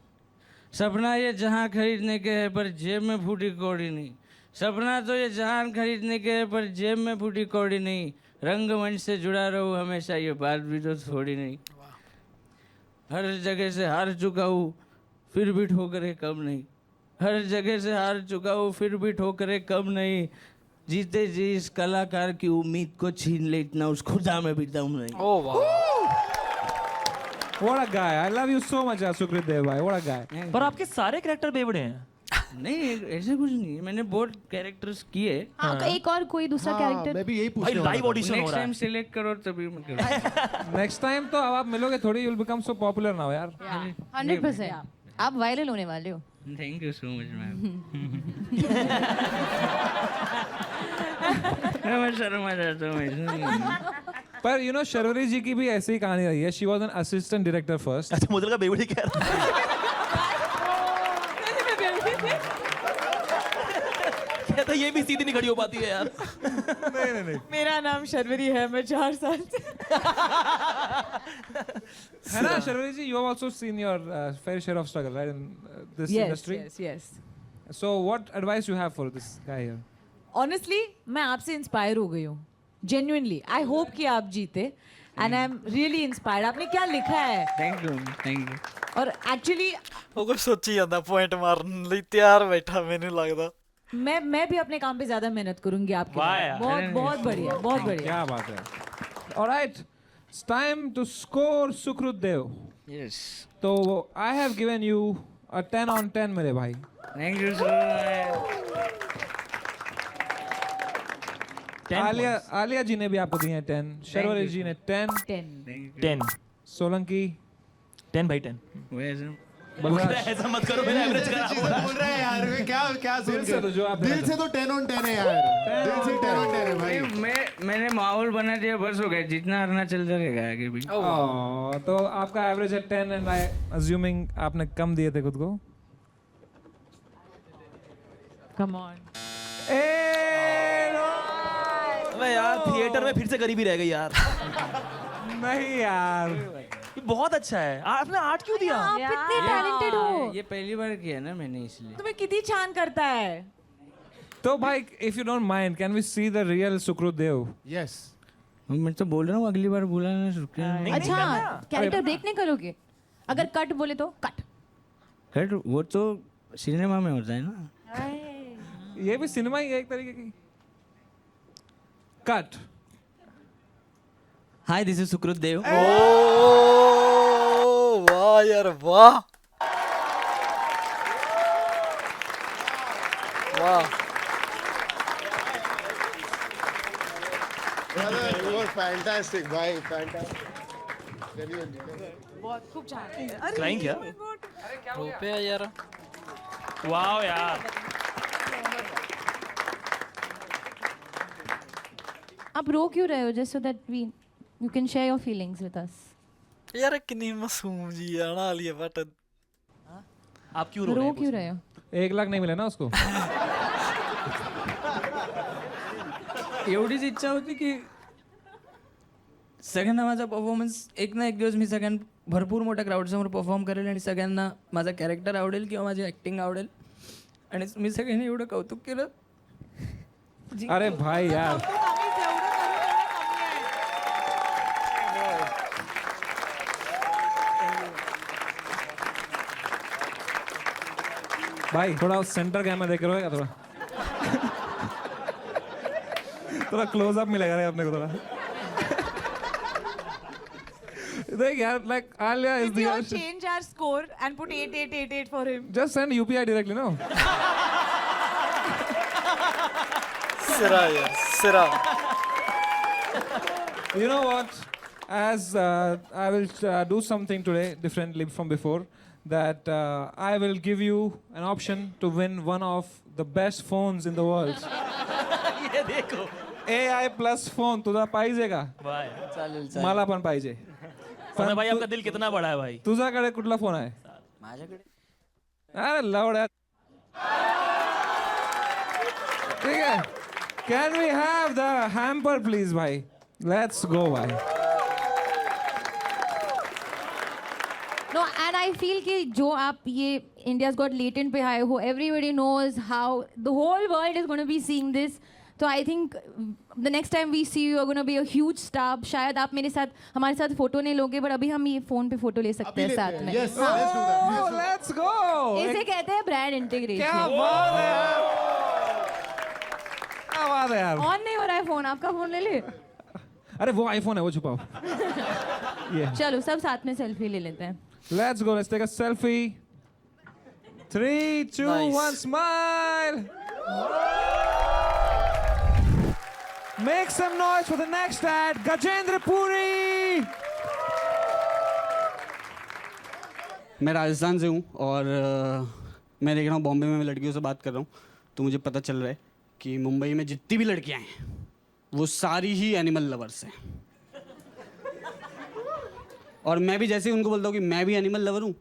सपना ये जहां खरीदने के है पर जेब में फूटी कौड़ी नहीं। सपना तो ये जहां खरीदने के है पर जेब में फूटी कौड़ी नहीं। रंगमंच से जुड़ा रहूं हमेशा, ये बात भी तो थोड़ी नहीं। हर जगह से हार चुका हूँ फिर भी ठोकरें कम नहीं। हर जगह से हार चुका हूँ फिर भी ठोकरें कम नहीं। जीते जी इस कलाकार की उम्मीद को छीन ले इतना उस खुदा में भी दम नहीं। ओ वाह, What a guy. I love you so much, Sukrit Dev bhai. What a guy. पर आपके सारे कैरेक्टर बेवड़े हैं। नहीं ऐसे कुछ नहीं है, मैंने बहुत कैरेक्टर्स किए। हाँ, एक और कोई दूसरा कैरेक्टर मैं भी यही भाई पूछने वाला लाइव ऑडिशन हो नेक्स्ट रहा टाइम है। सिलेक्ट करो तभी मैं करूँ। Next time तो अब आप मिलोगे थोड़ी, you'll become so popular now यार. 100%. आप वायरल होने वाले हो. Thank you so much ma'am. मैं शर्मा जाता हूँ ऐसे। पर you know शर्वरी जी की भी ऐसी ही कहानी रही है. She was an assistant director first. अच्छा मुझे लगा बेवड़े कह रहा कहता ये भी सीधी नहीं खड़ी हो पाती है यार। मेरा नाम शर्वरी है, मैं 4 साल से है ना शर्वरी जी? You have also seen your fair share of struggle, right, in this industry. yes. So what advice you have for this guy here? Honestly, मैं आपसे इंस्पायर हो गई हूँ. Genuinely, I hope कि आप जीते. And I'm really inspired. आपने क्या लिखा है? Thank you. और actually ਉਹ ਕੁਝ ਸੋਚੀ ਜਾਂਦਾ ਪੁਆਇंट ਮਾਰਨ ਲਈ ਤਿਆਰ ਬੈਠਾ ਮੈਨੂੰ ਲੱਗਦਾ। मैं भी अपने काम पे ज्यादा मेहनत करूंगी आपके वाह लिए. यार. बहुत बढ़िया, बहुत बढ़िया. क्या बात है. All right, it's time to score Sukrut Dev. Yes तो I have given you a 10 on 10 मेरे भाई. Thank you so much. Alia ji ने भी आपको दिए हैं 10. शर्वरी जी ने 10. 10 सोलंकी 10 भाई 10। वैसे बलराज ऐसा मत करो मेरा एवरेज खराब हो बोल रहा है यार, मैं क्या सुन दिल से तो जो आप दिल से तो 10 on 10 है यार, दिल से 10 on 10 है भाई. मैंने माहौल बना दिया बस हो गया, जितना हरना चलता रहेगा आगे भी। तो आपका एवरेज है 10 एंड आई अज्यूमिंग आपने कम दिए थे खुद को. Come on. अबे यार थिएटर में फिर से गरीबी रह गई यार। नहीं यार, ये बहुत अच्छा है। आपने आर्ट क्यों दिया? आप कितने टैलेंटेड हो. ये पहली बार किया ना मैंने इसलिए। तुम्हें कितनी छान करता है. तो भाई if you don't mind can we see the real Sukrit Dev? Yes. मैं तो बोल रहा हूँ अगली बार बुलाना शुक्रिया। अच्छा कैरेक्टर ब्रेक नहीं करोगे? अगर कट बोले तो कट. खैर वो तो सिनेमा में होता है ना। ये भी सिनेमा ही है एक तरीके की. कट. हाय दिस इज सुकृत देव। ओ वाह यार वाह वाह। Brother, you were fantastic, भाई, fantastic. बहुत खूब छान. क्राइंग क्या? रो पे यार। वाओ यार। आप रो क्यों रहे हो? Just so that we you can share your feelings with us. यार कितनी मासूम जी है ना आलिया भट्ट। आप क्यों रो रो रहे क्यों रहे हो? 1 लाख नहीं मिले ना उसको. एवढीच इच्छा होती की सगळ्यांना माझा परफॉर्मन्स एक ना एक दिवस मी भरपूर मोठ्या क्राऊडसमोर परफॉर्म करेल आणि सगळ्यांना माझा कॅरेक्टर आवडेल किंवा माझी ॲक्टिंग आवडेल आणि मी सगळ्यांनी एवढं कौतुक केलं. अरे भाई यार, भाई थोड़ा सेंटर कैमरा देख रहे हो थोड़ा. थोड़ा क्लोजअप मिलेगा रे अपने को थोड़ा. देख यार, like Alia is If you the change our score and put 8888 for him. just send UPI directly, no? सिरा यार सिरा। You know what? As I will do something today differently from before, that I will give you an option to win one of the best phones in the world. ये देखो AI plus phone तुझा पाहिजे का? भाई। चालेल मला पण पाहिजे. समय भाई आपका दिल कितना बड़ा है भाई। तुझ्याकडे कुठला फोन आहे? माझ्याकडे अरे लवड्या. ठीक है. Can we have the hamper please भाई? Let's go, भाई. No, and I feel कि जो आप ये India's Got Latent पे आए हो, everybody knows how the whole world is going to be seeing this. So I think the next time we see you are going to be a huge star. शायद आप मेरे साथ हमारे साथ photo नहीं लोगे, but अभी हम ये फोन पे फोटो ले सकते हैं साथ में. Yes, let's do that. Oh, let's go. इसे कहते हैं ब्रांड इंटीग्रेशन. क्या बात है यार. क्या बात है यार. ऑन नहीं हो रहा है फोन, आपका फोन ले ले. अरे वो आईफोन है, वो छुपाओ. चलो सब साथ में सेल्फी ले लेते हैं. Let's go. Let's take a selfie. 3, 2, Nice. 1, smile. Make some noise for the next ad, Gajendra Puri. मैं राजस्थान से हूँ और मैं देख रहा हूँ बॉम्बे में मैं लड़कियों से बात कर रहा हूँ, तो मुझे पता चल रहा है कि मुंबई में जितनी भी लड़कियाँ हैं वो सारी ही एनिमल लवर्स हैं. और मैं भी जैसे ही उनको बोलता हूँ कि मैं भी एनिमल लवर हूँ,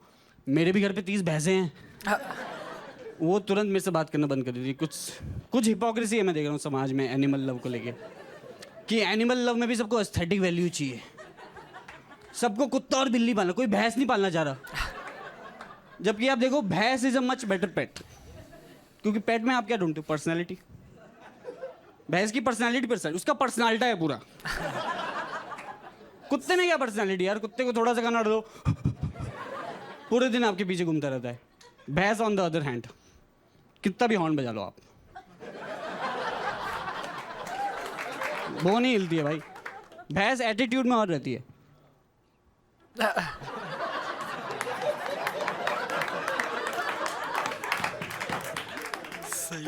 मेरे भी घर पे 30 भैंसें हैं, वो तुरंत मेरे से बात करना बंद कर देती. कुछ हिपोक्रेसी है मैं देख रहा हूँ समाज में एनिमल लव को लेके, कि एनिमल लव में भी सबको एस्थेटिक वैल्यू चाहिए. सबको कुत्ता और बिल्ली पालना, कोई भैंस नहीं पालना चाह रहा. जबकि आप देखो भैंस इज अ मच बेटर पेट, क्योंकि पेट में आप क्या ढूंढते हो? पर्सनैलिटी. भैंस की पर्सनैलिटी उसका पर्सनैलिटी है पूरा. कुत्ते में क्या पर्सनैलिटी यार? कुत्ते को थोड़ा सा खाना दो, पूरे दिन आपके पीछे घूमता रहता है. भैंस ऑन द अदर हैंड, कितना भी हॉर्न बजा लो आप, वो नहीं हिलती है भाई. भैंस एटीट्यूड में और रहती है.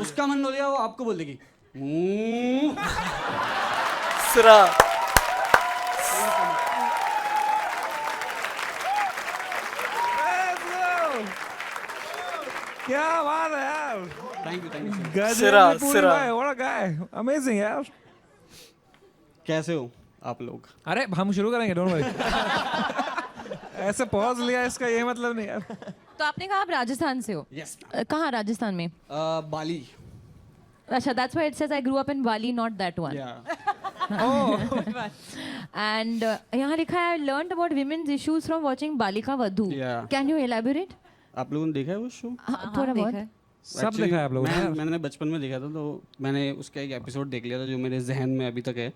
उसका मन हो गया वो आपको बोल देगी सिरा. क्या बात है यार. थैंक यू Gajendra Puri भाई, what a guy. Amazing यार. कैसे हो आप लोग? अरे हम शुरू करेंगे, डोंट वरी. ऐसे पॉज लिया इसका ये मतलब नहीं यार. तो आपने कहा आप राजस्थान से हो. यस. कहाँ राजस्थान में? बाली. अच्छा, that's why it says I grew up in Bali, not that one. And यहाँ लिखा है I learned about women's issues from watching Balika Vadhu. Yeah. Can you elaborate? आप लोगों ने देखा है वो शो? हाँ, थोड़ा बहुत. सब Actually, देखा है आप लोगों ने यार. मैंने बचपन में देखा था, तो मैंने उसका एक एपिसोड देख लिया था जो मेरे जहन में अभी तक है.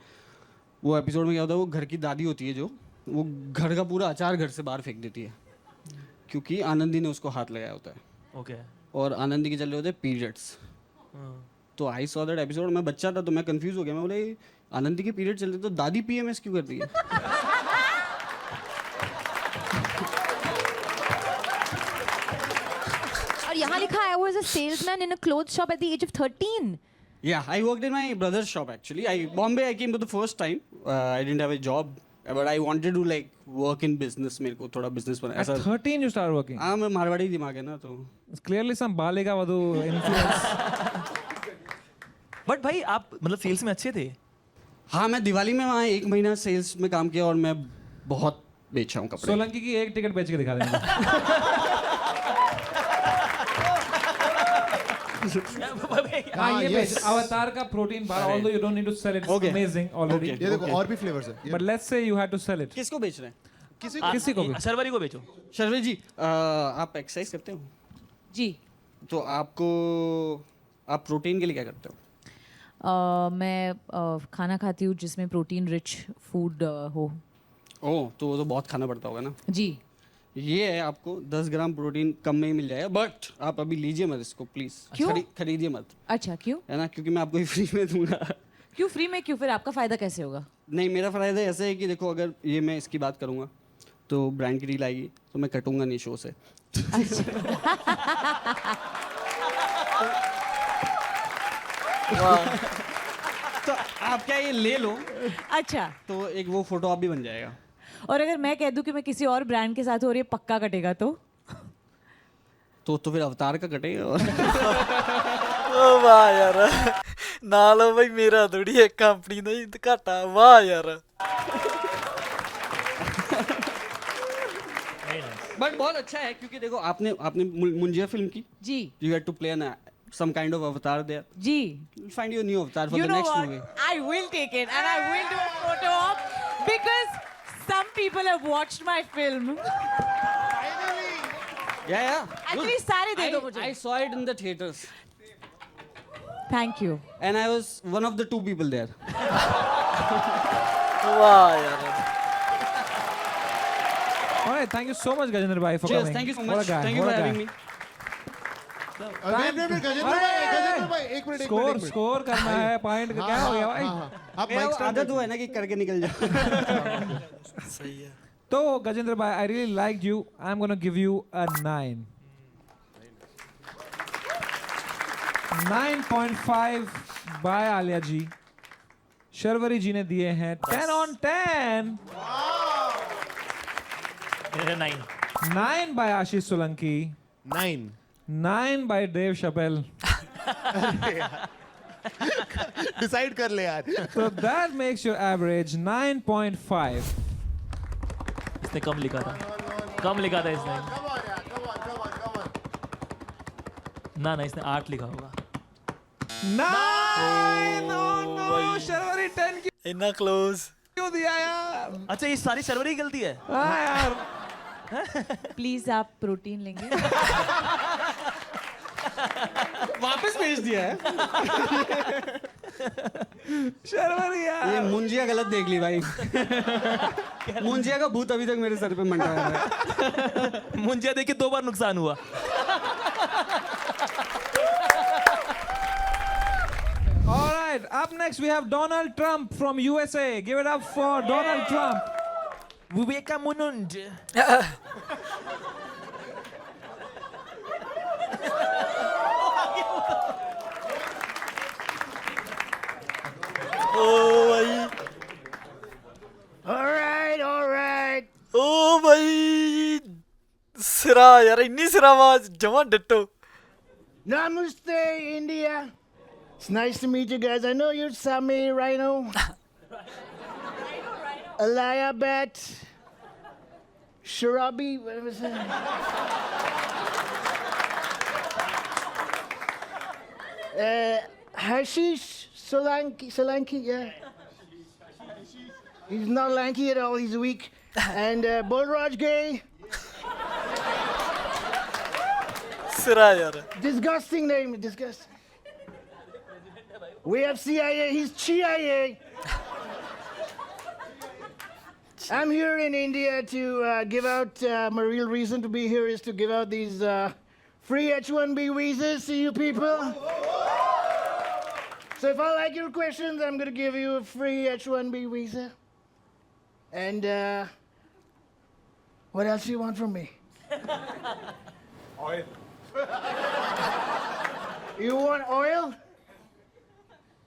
वो एपिसोड में क्या होता है, वो घर की दादी होती है जो वो घर का पूरा अचार घर से बाहर फेंक देती है, क्योंकि आनंदी ने उसको हाथ लगाया होता है. ओके. और आनंदी के चल रहे होते हैं पीरियड्स. तो आई सॉ दैट एपिसोड. मैं बच्चा था तो मैं कंफ्यूज हो गया. मैं बोले आनंदी के पीरियड चल रहे तो दादी पीएमएस क्यों करती है? और यहाँ लिखा है I was a salesman in a clothes shop at the age of 13. Yeah, I worked in my brother's shop actually. Bombay I came for the first time. I didn't have a job, but I wanted to like work in business. मेरे को थोड़ा business बना. At 13 you started working. हाँ, मैं मारवाड़ी दिमाग है ना, तो It's clearly some Balika Vadhu influence. But भाई आप मतलब सेल्स में अच्छे थे. हाँ, मैं दिवाली में वहाँ 1 महीना सेल्स में काम किया और मैं बहुत बेचा हूँ कपड़े. सोलंकी की एक टिकट बेच के दिखा देंगे. हाँ, ये बेच अवतार का protein bar. Although you don't need to sell it, it's Okay. amazing already. ये देखो और भी फ्लेवर्स है. But let's say you had to sell it. किसको बेच रहे हैं? किसी को भी. शर्वरी को बेचो. शर्वे जी, आप एक्सरसाइज करते हो? जी. तो आप प्रोटीन के लिए क्या करते हो? मैं खाना खाती हूँ जिसमें प्रोटीन रिच फूड हो. ओह, तो वो तो बहुत खाना पड़ता होगा ना. जी. ये है, आपको 10 ग्राम प्रोटीन कम में ही मिल जाएगा, बट आप अभी लीजिए मत इसको प्लीज. क्यों? खरीदिए मत. अच्छा, क्यों? है ना, क्योंकि मैं आपको ही फ्री में दूंगा. क्यों फ्री में? क्यों? फिर आपका फायदा कैसे होगा? नहीं, मेरा फायदा ऐसा है कि देखो, अगर ये मैं इसकी बात करूंगा तो ब्रांड की डील आएगी तो मैं कटूंगा नहीं शो से. तो आप क्या ये ले लो, अच्छा. तो एक वो फोटो आप भी बन जाएगा. और अगर मैं कह दूं कि मैं किसी और ब्रांड के साथ हो रही है, पक्का कटेगा तो फिर अवतार का कटेगा. और ओ वाह यार, ना लो भाई, मेरा थोड़ी एक कंपनी नहीं घाटा. वाह यार. बट बहुत अच्छा है, क्योंकि देखो आपने मुंजिया फिल्म की. जी. You had to play an some kind of avatar there. जी. You'll find your new avatar for You the know next what? movie. I will take it and I will do a photo op because some people have watched my film. Yeah. At Look, least सारे दे दो मुझे. I saw it in the theaters. Thank you. And I was one of the 2 people there. वाह यार. All right, thank you so much, Gajendra bhai, for Cheers, coming. thank you so What a much. guy, Thank you what for a having guy. me. wait, Gajendra bhai, एक minute. Score करना है point का क्या हो गया भाई? आप मेरा माइक आदत हुआ है ना कि करके निकल जाओ. सही है. तो Gajendra bhai, I really liked you. I'm going to give you a 9. 9.5 by Alia ji. Sharvari जी ने दिए हैं 10 on 10. मेरे 9. 9 by Ashish Solanki. 9. 9 by Dave Chappelle. Decide कर ले यार. So that makes your average 9.5. इसने कम लिखा था. कम लिखा था इसने. ना इसने 8 लिखा होगा. 9! Oh no! शर्वरी 10 इतना क्लोज. क्यों दिया यार? अच्छा ये सारी सर्वरी की गलती है. हाँ यार. प्लीज आप प्रोटीन लेंगे. वापस भेज दिया है. शर्वरी यार. ये मुंजिया गलत देख ली भाई. मुंजिया का भूत अभी तक मेरे सर पे मंडरा रहा है. मुंजिया देख के 2 बार नुकसान हुआ. All right, up next we have Donald Trump from USA. Give it up for Donald Trump. Vivekananda. ओ भाई. All right. ओ भाई. सिरा यार, इतनी सिरा आवाज जमा ditto. Namaste, India. It's nice to meet you guys. I know you're Sami Rhino. Alaya Bat. Sharabi. What was that? Hashish Solanki, yeah. He's not lanky at all, he's weak. And Bolraj Gay. सिरा यार. Disgusting name, disgusting. We have CIA, he's CIA. I'm here in India to give out, my real reason to be here is to give out these free H-1B visas to you people. So if I like your questions, I'm going to give you a free H-1B visa. And what else do you want from me? Oil. You want oil?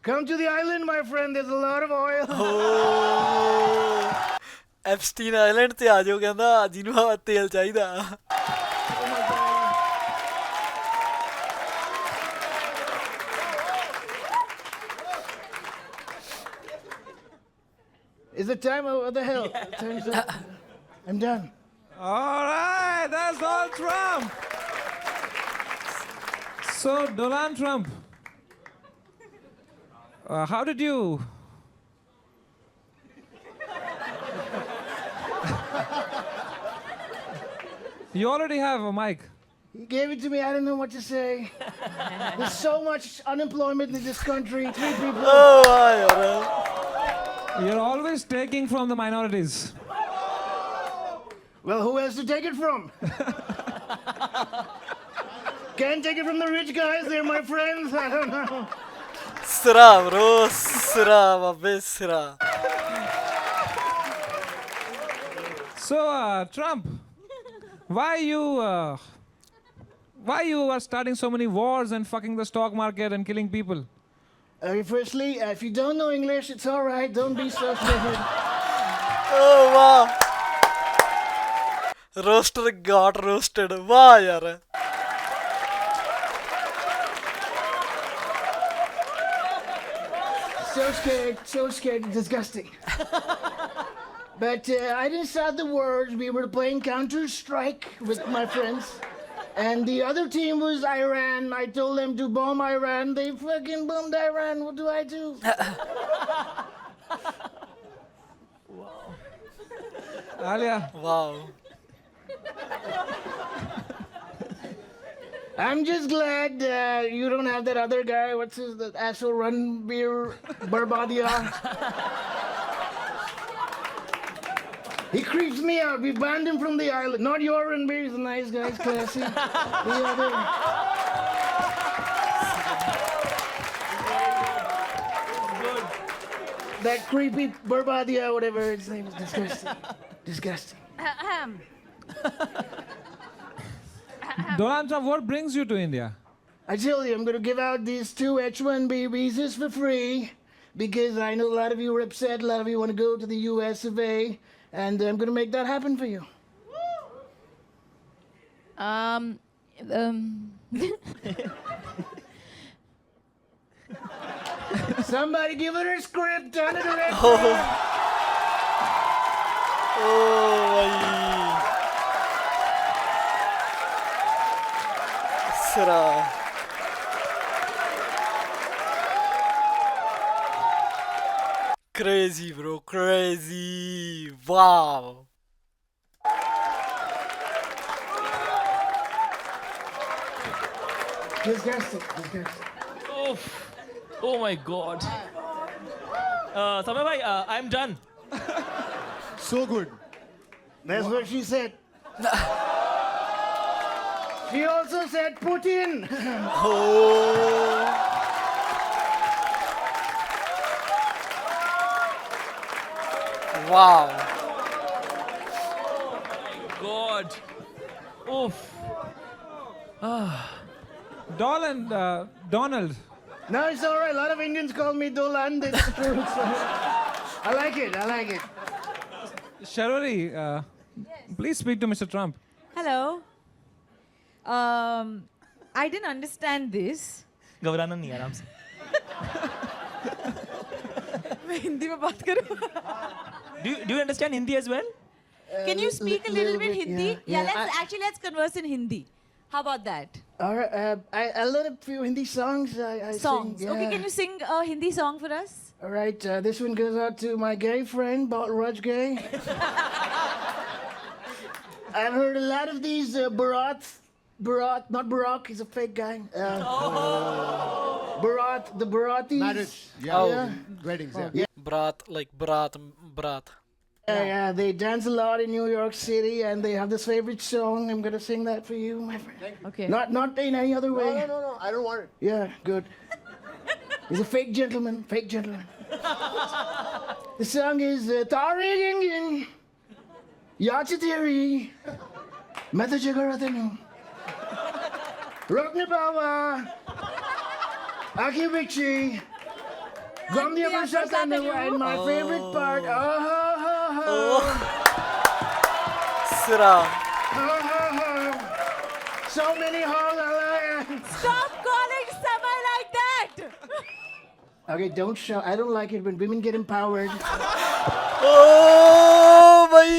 Come to the island, my friend. There's a lot of oil. Epstein island ਤੇ ਆ ਜਾਓ ਕਹਿੰਦਾ ਜਿਹਨੂੰ ਤੇਲ ਚਾਹੀਦਾ. Is it time? What the hell? Time's up. I'm done. All right, that's Donald Trump. So, Donald Trump, how did you? You already have a mic. He gave it to me. I don't know what to say. There's so much unemployment in this country. 3 people. Oh, yaar. You're always taking from the minorities. Well, who else to take it from? Can't take it from the rich guys. They're my friends. I don't know. सिरा bro, सिरा बाबे सिरा. So, Trump, why you are starting so many wars and fucking the stock market and killing people? Firstly, if you don't know English, it's all right. Don't be so stupid. Oh wow. Roaster got roasted. वाह यार. So scared, disgusting. But I didn't start the wars. We were playing Counter-Strike with my friends. And the other team was Iran. I told them to bomb Iran. They fucking bombed Iran. What do I do? Alia, Wow. I'm just glad you don't have that other guy. What's his the asshole Ranbir Barbadia? He creeps me out. We banned him from the island. Not your Ranbir. He's a nice guy. He's classy. The other. That creepy Barbadia, whatever his name is, disgusting. Disgusting. Donald Trump, what brings you to India? I tell you, I'm going to give out these 2 H-1B visas for free because I know a lot of you are upset. A lot of you want to go to the US of A, and I'm going to make that happen for you. Somebody give her a script on the director. भाई सरा crazy bro, crazy. Wow. Disgusting. Disgusting. Oh my God. Samay bhai, I'm done. So good. That's what she said. She also said Putin. Wow. God. Oof. Donald. No, it's all right. A lot of Indians call me Dolan. It's true. I like it. I like it. Sharori, please speak to Mr. Trump. Hello. I didn't understand this. घबराना नहीं आराम से. मैं हिंदी में बात करूँ. Do you understand Hindi as well? Can you speak a little bit Hindi? yeah. Let's converse in Hindi. How about that? All right. I learned a few Hindi songs. I Songs. Sing, Okay, yeah. can you sing a Hindi song for us? All right. This one goes out to my gay friend, Balraj Gay. I've heard a lot of these Bharat, not Barack, he's a fake guy. Bharat, the Bharatis. Marriage. Yeah. Oh. Weddings. Yeah. Yeah. Brat, like brat. Yeah, they dance a lot in New York City, and they have this favorite song. I'm gonna sing that for you, my friend. Okay. Not in any other way. No. I don't want it. Yeah, good. He's a fake gentleman, fake gentleman. The song is Tari Gingin Yachatiri Meta Jagaratanu Rokna Bawa Aki Bichi Gandhi Abhashatanu, and my favorite part. Sira. So many holes. Stop calling Samay like that! Okay, don't shout. I don't like it when women get empowered. Oh my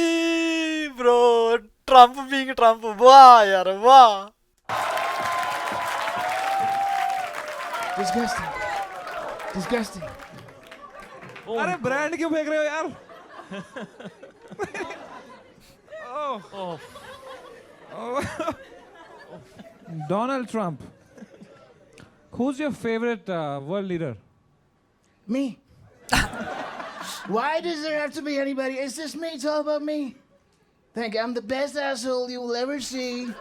bro, Trump being Trump. Wow, yaar, wow. Disgusting. Disgusting. अरे brand क्यों फेंक रहे हो यार? Donald Trump. Who's your favorite world leader? Me. Why does there have to be anybody? It's just me. It's all about me. Thank you. I'm the best asshole you will ever see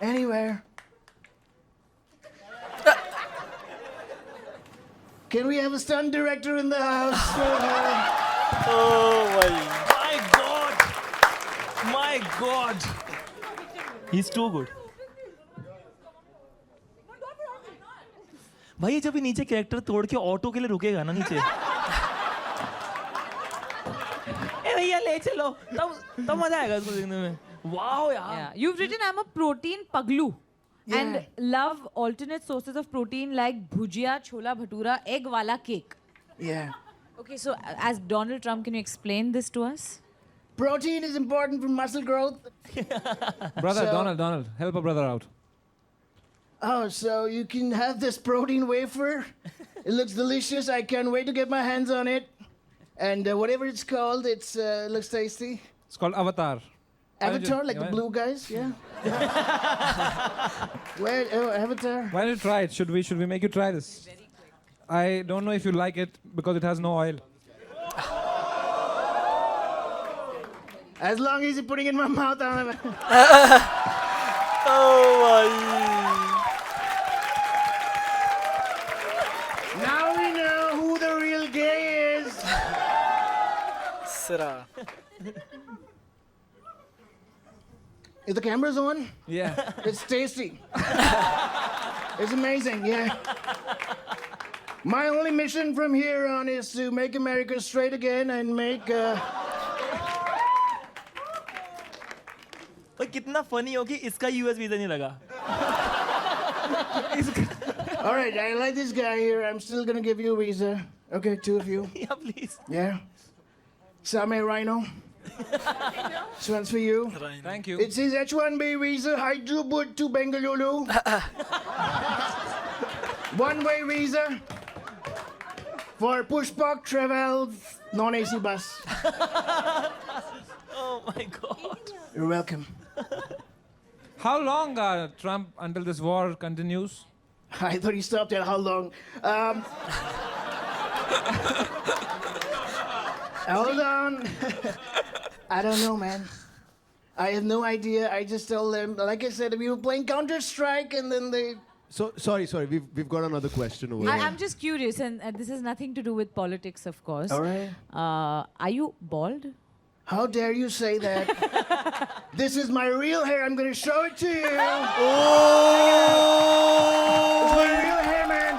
anywhere. Can we have a stunt director in the house? Oh my. My God. He's too good. भाई जब ये नीचे character तोड़ के auto के लिए रुकेगा ना नीचे, ए भैया ले चलो, तब मजा आएगा उसको देखने में. वाओ यार. Yeah. You've written I'm a protein paglu. And love alternate sources of protein like bhujia, chola bhatura, egg wala cake. Yeah. Okay, so as Donald Trump, can you explain this to us? Protein is important for muscle growth. Brother, So- Donald, help a brother out. Oh, so you can have this protein wafer. It looks delicious. I can't wait to get my hands on it. And whatever it's called, it looks tasty. It's called Avatar. Avatar, like the blue guys, yeah. Where? Oh, Avatar. Why don't you try it? Should we make you try this? I don't know if you like it because it has no oil. As long as you're putting it in my mouth, I'll have it. Oh my. Now we know who the real gay is. Sira. Is the cameras on? Yeah. It's tasty. It's amazing, yeah. My only mission from here on is to make America straight again and make. पर कितना funny हो कि इसका US visa नहीं लगा. All right, I like this guy here. I'm still gonna give you a visa. Okay, two of you. Yeah, please. Yeah. Same Rhino. This one's for you. Thank you. It says H1B visa, Hyderabad to Bengaluru. One-way visa for Pushpak travel non-AC bus. Oh my God. You're welcome. How long, Trump, until this war continues? I thought you stopped at how long. Hold on. I don't know, man. I have no idea. I just told them, like I said, we were playing Counter-Strike and then they... So, sorry. We've got another question over here. I'm just curious, and this has nothing to do with politics, of course. All right. Are you bald? How dare you say that? This is my real hair. I'm going to show it to you. Oh. It's my real hair, man.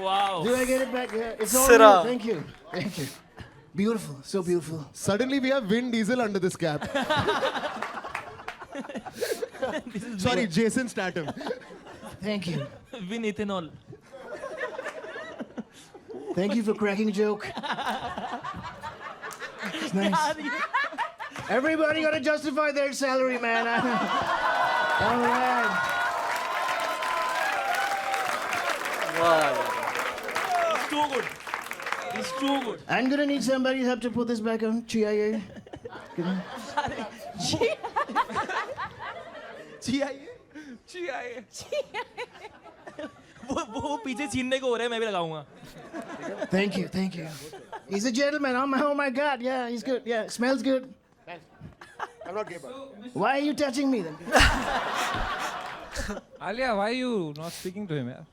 Wow. Do I get it back? Yeah. It's all Sira. you. Thank you. Thank you. Beautiful. So beautiful. Suddenly we have Vin Diesel under this cap. Sorry, Jason Statham. Thank you. Win ethanol. Thank you for cracking a joke. It's nice. Everybody got to justify their salary, man. All right. Wow. It's too good. It's too good. I'm gonna need somebody's help to put this back on. CIA. वो पीछे छीनने को हो रहा है, मैं भी लगाऊंगा. Thank you, thank you. He's a gentleman. Oh my God. Yeah, he's good. Yeah, smells good. I'm not gay, but... Why are you touching me then? Alia, why are you not speaking to him? Yeah?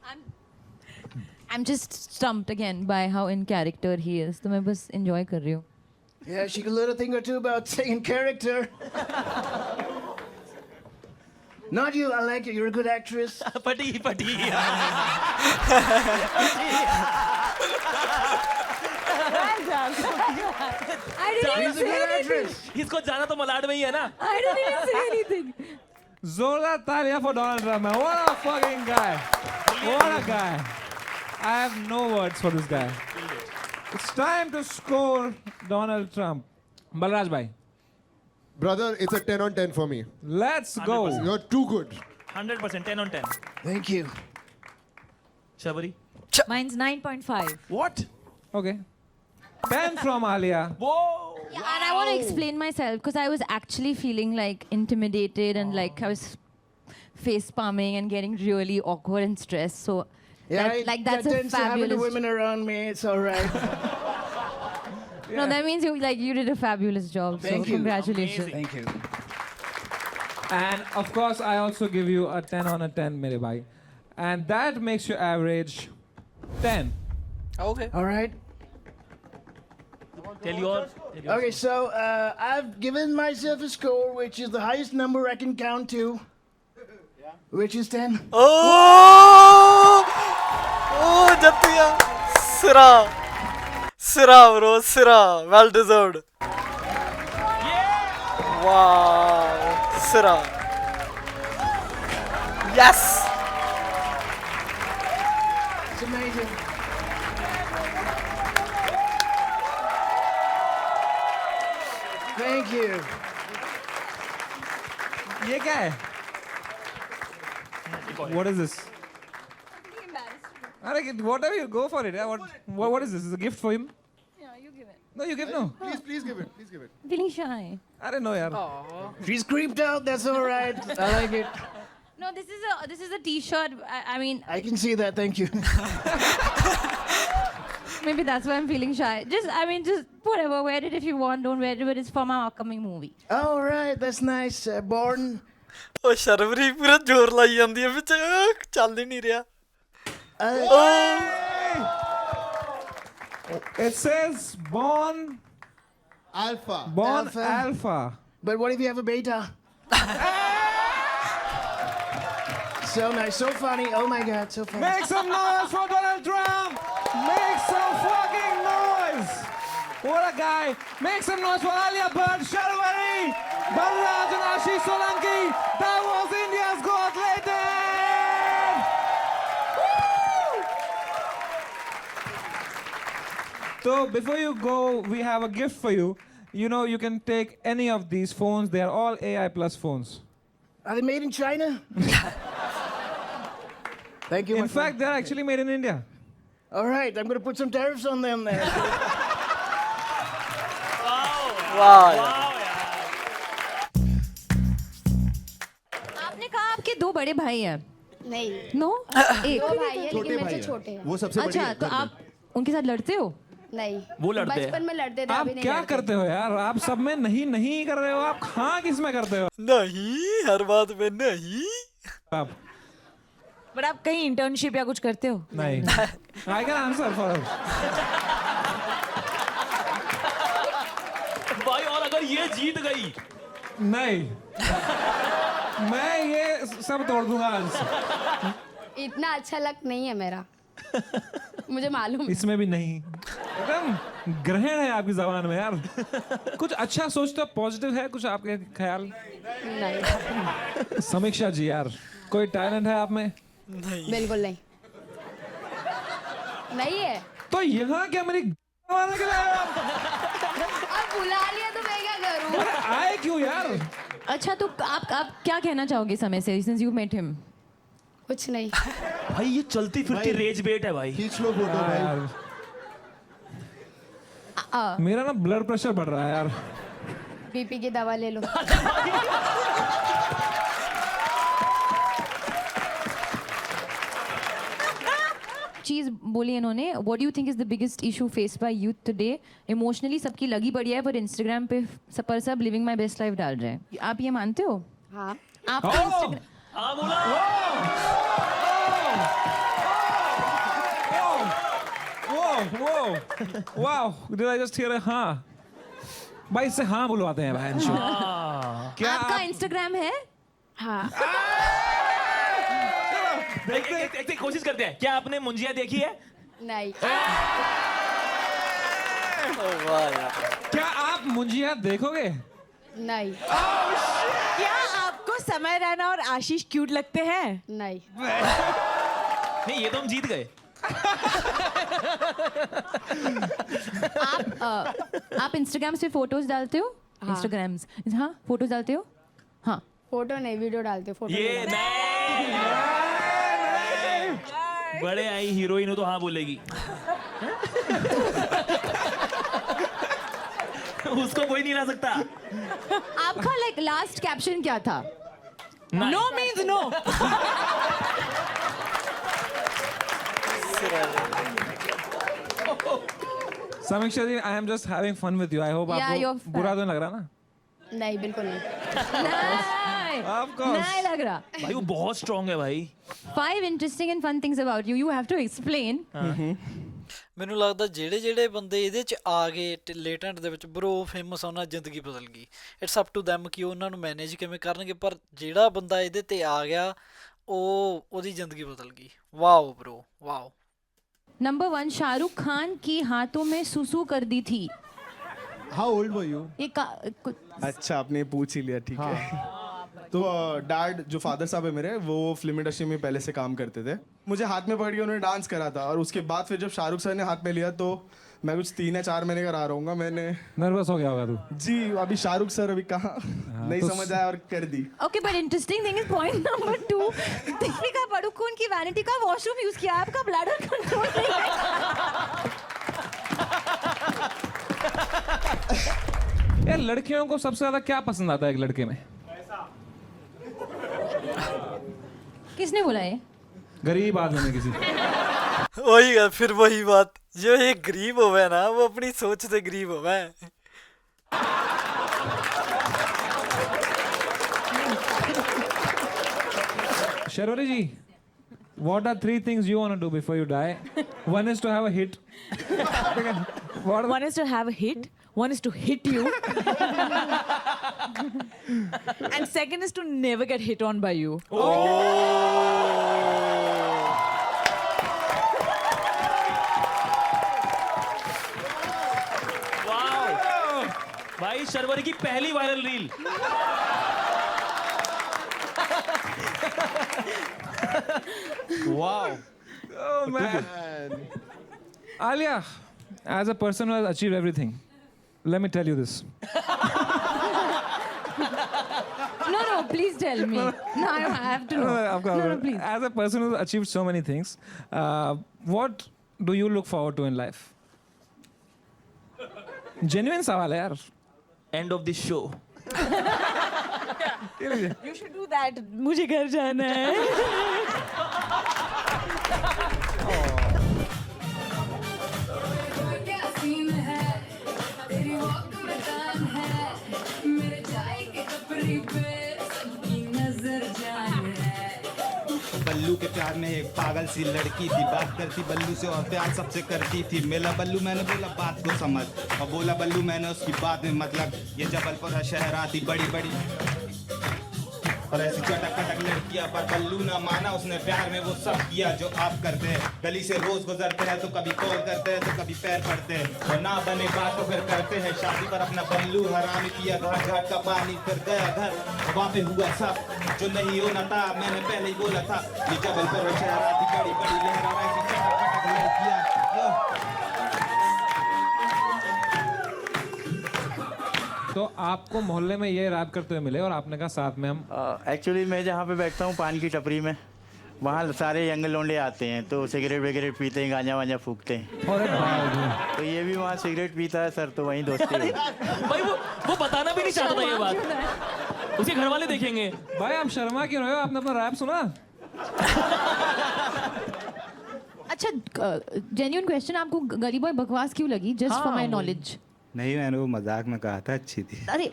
I'm just stumped again by how in character he is. तो मैं बस enjoy कर रही हूँ. Yeah, she could learn a thing or two about saying character. Not you, I like you. You're a good actress. पटी. I didn't She's a good actress. इसको जाना तो मलाड में ही है ना. I didn't even say anything. Zola Talia for Donald Trump, man. What a fucking guy. What a guy. I have no words for this guy. It's time to score Donald Trump. Balraj bhai. Brother, it's a 10 on 10 for me. Let's go. You're too good. 100%, 10 on 10. Thank you. Shabari. Mine's 9.5. What? Okay. 10 from Alia. Whoa. Yeah, and I want to explain myself because I was actually feeling like intimidated and like I was face palming and getting really awkward and stressed. So Yeah, that's a tends to happen to fabulous. women around me. It's all right. No, that means you did a fabulous job. Thank so you. Congratulations. Thank you. And of course, I also give you a 10 on a 10, mere bhai. And that makes your average 10. Okay. All right. Tell your. Okay, so I've given myself a score which is the highest number I can count to, which is 10. Oh, Jatiya. Sira, bro, Sira. Well deserved. Wow, Sira. Yes. It's amazing. Thank you. ये क्या है? What is this? अरे whatever you go for it. Yeah. What is this? Is it a gift for him? Yeah, you give it. No, you give no. Please give it. Please give it. Feeling shy. अरे no यार. She's creeped out. That's all right. I like it. No, this is a T-shirt. I mean, I can see that. Thank you. maybe that's why I'm feeling shy. Just whatever. Wear it if you want. Don't wear it, but it's for my upcoming movie. All right. That's nice. Born. ਉਹ ਸ਼ਰਵਰੀ ਪੂਰਾ ਜ਼ੋਰ ਲਾਈ ਜਾਂਦੀ ਹੈ ਵਿੱਚ ਚੱਲ ਹੀ ਨਹੀਂ ਰਿਹਾ It says born Alpha. alpha. But what if you have a beta? So nice. So funny. Oh my God. So funny. Make some noise for Donald Trump. Make some fucking noise. What a guy. Make some noise for Alia Bhatt, Sharwari, Balraj and Ashish Solanki. That was India's Got Latent. So before you go, we have a gift for you. You know, you can take any of these phones. They are all AI plus phones. Are they made in China? Thank you. In fact, they're actually made in India. All right. I'm going to put some tariffs on them then. वाह आपने कहा आपके 2 बड़े भाई हैं. नहीं No? एक. 2 भाई है छोटे लेकिन भाई मेरे से हैं. छोटे हैं. वो सबसे बड़ी अच्छा, है तो घर में. आप उनके साथ लड़ते हो? नहीं वो लड़ते हैं. बचपन में लड़ते थे आप अभी नहीं क्या लड़ते. करते हो यार? आप सब में नहीं कर रहे हो. आप हाँ किस में करते हो? नहीं हर बात में नहीं आप बट आप कहीं इंटर्नशिप या कुछ करते हो? नहीं. I can answer for her. भाई और अगर ये जीत गई नहीं. मैं ये सब तोड़ दूंगा आज. इतना अच्छा लक नहीं है मेरा. मुझे मालूम है. इसमें भी नहीं. एकदम ग्रहण है आपकी जबान में यार. कुछ अच्छा सोचते हो, पॉजिटिव है कुछ आपके ख्याल? नहीं समीक्षा जी यार, कोई टैलेंट है आप में? बिल्कुल नहीं. नहीं है. तो यहाँ क्या मेरी मारने के लिए आए आप? अब बुला लिया तो मैं क्या करूं? अरे आए क्यों यार? अच्छा, तो आप क्या कहना चाहोगे समय से, since you met him? कुछ नहीं. भाई ये चलती फिरती रेज बेट है भाई. खींच लो फोटो भाई. मेरा ना ब्लड प्रेशर बढ़ रहा है यार. बीपी की दवा ले लो. चीज बोली इन्होंने. What do you think is the biggest issue faced by youth today? Emotionally सबकी लगी पड़ी है, पर इंस्टाग्राम पे सब लिविंग माय बेस्ट लाइफ डाल रहे हैं. आप ये मानते हो? हाँ. आपका इंस्टाग्राम हाँ बोला. Wow, did I just hear a हाँ? भाई इससे हाँ बुलवाते हैं भाई. क्या आपका इंस्टाग्राम है? हाँ. एक कोशिश करते हैं. क्या आपने मुंजिया देखी है? नहीं. वाह यार क्या आप मुंजिया देखोगे? नहीं. क्या आपको समय रैना और आशीष क्यूट लगते हैं? नहीं. नहीं ये तो हम जीत गए. आप इंस्टाग्राम पे फोटोज डालते हो? इंस्टाग्राम्स हाँ फोटोज डालते हो? हाँ. फोटो नहीं, वीडियो डालते हो. फोटो ये नहीं. बड़े आई हीरोइन हो तो हाँ बोलेगी. उसको कोई नहीं ला सकता. आपका लाइक लास्ट कैप्शन क्या था? No means no. Samiksha ji, I am just having fun with you. I hope Yeah, आपको you're बुरा तो नहीं लग रहा ना? नहीं, बिल्कुल नहीं. Of course. नहीं लग रहा. भाई वो बहुत स्ट्रांग है भाई. 5 interesting and fun things about you. You have to explain. ਮੈਨੂੰ ਲੱਗਦਾ ਜਿਹੜੇ ਬੰਦੇ ਇਹਦੇ ਚ ਆ ਗਏ ਲੇਟੈਂਟ ਦੇ ਵਿੱਚ ਬ్రో ਫੇਮਸ ਉਹਨਾਂ ਜ਼ਿੰਦਗੀ ਬਦਲ ਗਈ. ਇਟਸ ਅਪ ਟੂ them ਕਿ ਉਹਨਾਂ ਨੂੰ ਮੈਨੇਜ ਕਿਵੇਂ ਕਰਨਗੇ, ਪਰ ਜਿਹੜਾ ਬੰਦਾ ਇਹਦੇ ਤੇ ਆ ਗਿਆ ਉਹਦੀ ਜ਼ਿੰਦਗੀ ਬਦਲ ਗਈ. Wow bro wow. Number 1, Shahrukh Khan की हाथों में सुसु कर दी थी. How old were you? ये अच्छा आपने पूछ ही लिया, ठीक है. तो डैड जो फादर साहब है मेरे, वो फिल्म इंडस्ट्री में पहले से काम करते थे. मुझे हाथ में पकड़ के उन्होंने डांस करा था, और उसके बाद फिर जब शाहरुख सर ने हाथ में लिया तो मैं कुछ 3 या 4 महीने का रहा रहूँगा. मैंने नर्वस हो गया होगा तू. जी अभी शाहरुख सर अभी कहाँ नहीं तो समझ आया और कर दी. Okay, but interesting thing is point number 2. Deepika Padukone की वैनिटी का वॉशरूम यूज किया, आपका ब्लैडर कंट्रोल नहीं है. यार लड़कियों को सबसे ज्यादा क्या पसंद आता है एक लड़के में? किसने बोला ये? गरीब आदमी में किसी. वही फिर वही बात, जो ये गरीब हो गए ना वो अपनी सोच से गरीब हो गए. Sharwari ji, what are 3 things you want to do before you die? One is to have a hit. What? One is to have a hit. One is to hit you. And second is to never get hit on by you. Wow भाई, शर्वरी की पहली viral reel. Wow. Oh man. Alia, as a person who has achieved everything, let me tell you this. No, please tell me. No, I have to know. Of course. No, please. As a person who has achieved so many things, what do you look forward to in life? Genuine सवाल है यार. End of this show. You should do that. मुझे घर जाना है. बल्लू के प्यार में एक पागल सी लड़की थी, बात करती बल्लू से और प्यार सबसे करती थी. मिला बल्लू, मैंने बोला बात को समझ, और बोला बल्लू मैंने उसकी बात में मतलब, ये जबलपुर है शहर आती बड़ी बड़ी और ऐसी चटक कटक लड़कियां, पर बल्लू ना माना, उसने प्यार में वो सब किया जो आप करते हैं. गली से रोज गुजरते हैं तो कभी कॉल करते हैं तो कभी पैर पड़ते हैं, और ना बने बात तो फिर करते हैं शादी पर अपना बल्लू हराम किया. घाट घाट का पानी फिर गया घर, वहाँ पे हुआ सब जो नहीं होना था. मैंने पहले ही बोला था, ये जबलपुर में शहर आती बड़ी बड़ी लहर और ऐसी चटक कटक लड़कियां. तो आपको मोहल्ले में ये रैप करते हुए मिले और आपने कहा साथ में हम. एक्चुअली मैं जहाँ पे बैठता हूँ पान की टपरी में, वहाँ सारे यंग लोंडे आते हैं तो सिगरेट वगैरह पीते हैं, गांजा वांजा फूकते हैं. तो ये भी वहाँ सिगरेट पीता है सर, तो वहीं दोस्ती है. भाई वो बताना भी नहीं चाहता था ये बात, उसके घर वाले देखेंगे. भाई आप शर्मा क्यों रहे हो? आपने अपना रैप सुना? अच्छा, जेन्युइन क्वेश्चन, आपको गली बॉय बकवास क्यों लगी? Just for my knowledge. नहीं, मैंने वो मजाक में कहा था, अच्छी थी. अरे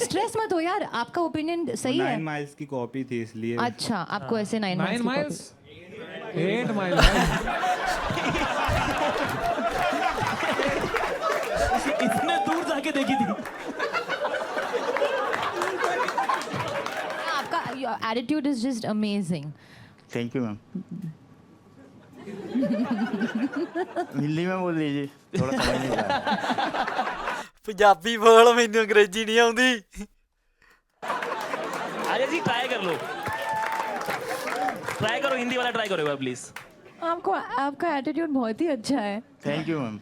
स्ट्रेस मत हो यार, आपका ओपिनियन सही है. 9 माइल्स की कॉपी थी इसलिए. अच्छा, आपको ऐसे 9 माइल्स 8 माइल. इतने दूर जाके देखी थी. आपका attitude is just amazing. Thank you ma'am. Hindi में बोल लीजिए, थोड़ा समझ नहीं आ रहा. पंजाबी बोल, मैनू अंग्रेजी नहीं आउंदी. अरे जी ट्राई कर लो, ट्राई करो, हिंदी वाला ट्राई करो एक बार प्लीज. आपको आपका एटीट्यूड बहुत ही अच्छा है. Thank you ma'am.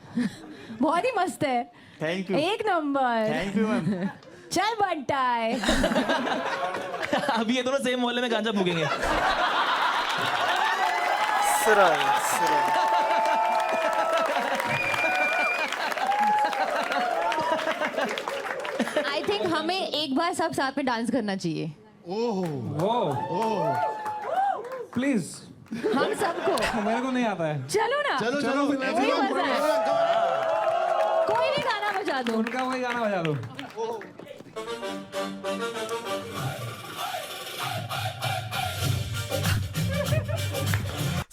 बहुत ही मस्त है. Thank you. एक नंबर. Thank you ma'am. चल बंटाए. अभी ये दोनों सेम मोहल्ले में गांजा फूकेंगे. आई थिंक हमें एक बार सब साथ में डांस करना चाहिए. प्लीज. हम सबको. मेरे को नहीं आता है. चलो ना. चलो वही मजा है. कोई भी गाना बजा दो. उनका वही गाना बजा दो.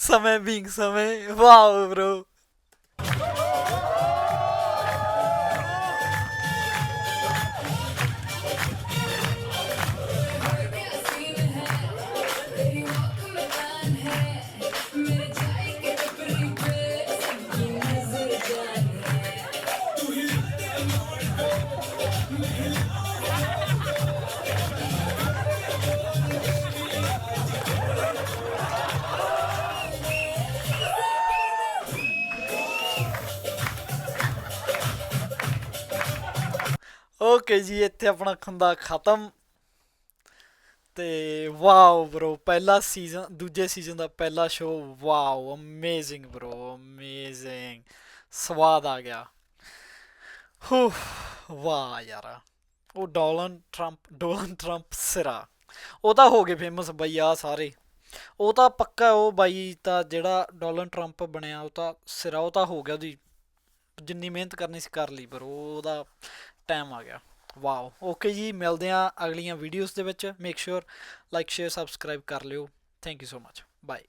समय बींग समय. Wow bro. ਓਕੇ ਜੀ ਇੱਥੇ ਆਪਣਾ ਖੁੰਦਾ ਖਤਮ ਤੇ ਵਾਓ ਬ్రో ਪਹਿਲਾ ਸੀਜ਼ਨ ਦੂਜੇ ਸੀਜ਼ਨ ਦਾ ਪਹਿਲਾ show wow amazing bro amazing ਸਵਾਦ ਆ ਗਿਆ ਹੋ ਵਾਹ ਯਾਰ ਉਹ ਡੋਨਲਡ ਟਰੰਪ ਸਿਰਾ ਉਹ ਤਾਂ ਹੋ ਗਏ ਫੇਮਸ ਬਈ ਆ ਸਾਰੇ ਉਹ ਤਾਂ ਪੱਕਾ ਉਹ ਬਾਈ ਤਾਂ ਜਿਹੜਾ ਡੋਨਲਡ ਟਰੰਪ ਬਣਿਆ ਉਹ ਤਾਂ ਸਿਰਾ ਉਹ ਤਾਂ ਹੋ ਗਿਆ ਉਹਦੀ ਜਿੰਨੀ ਮਿਹਨਤ ਕਰਨੀ ਸੀ ਕਰ ਲਈ ਪਰ ਉਹਦਾ ਟਾਈਮ ਆ ਗਿਆ ਵਾਓ ਓਕੇ ਜੀ ਮਿਲਦੇ ਆ ਅਗਲੀਆਂ ਵੀਡੀਓਜ਼ ਦੇ ਵਿੱਚ make sure like share subscribe ਕਰ ਲਿਓ thank you so much bye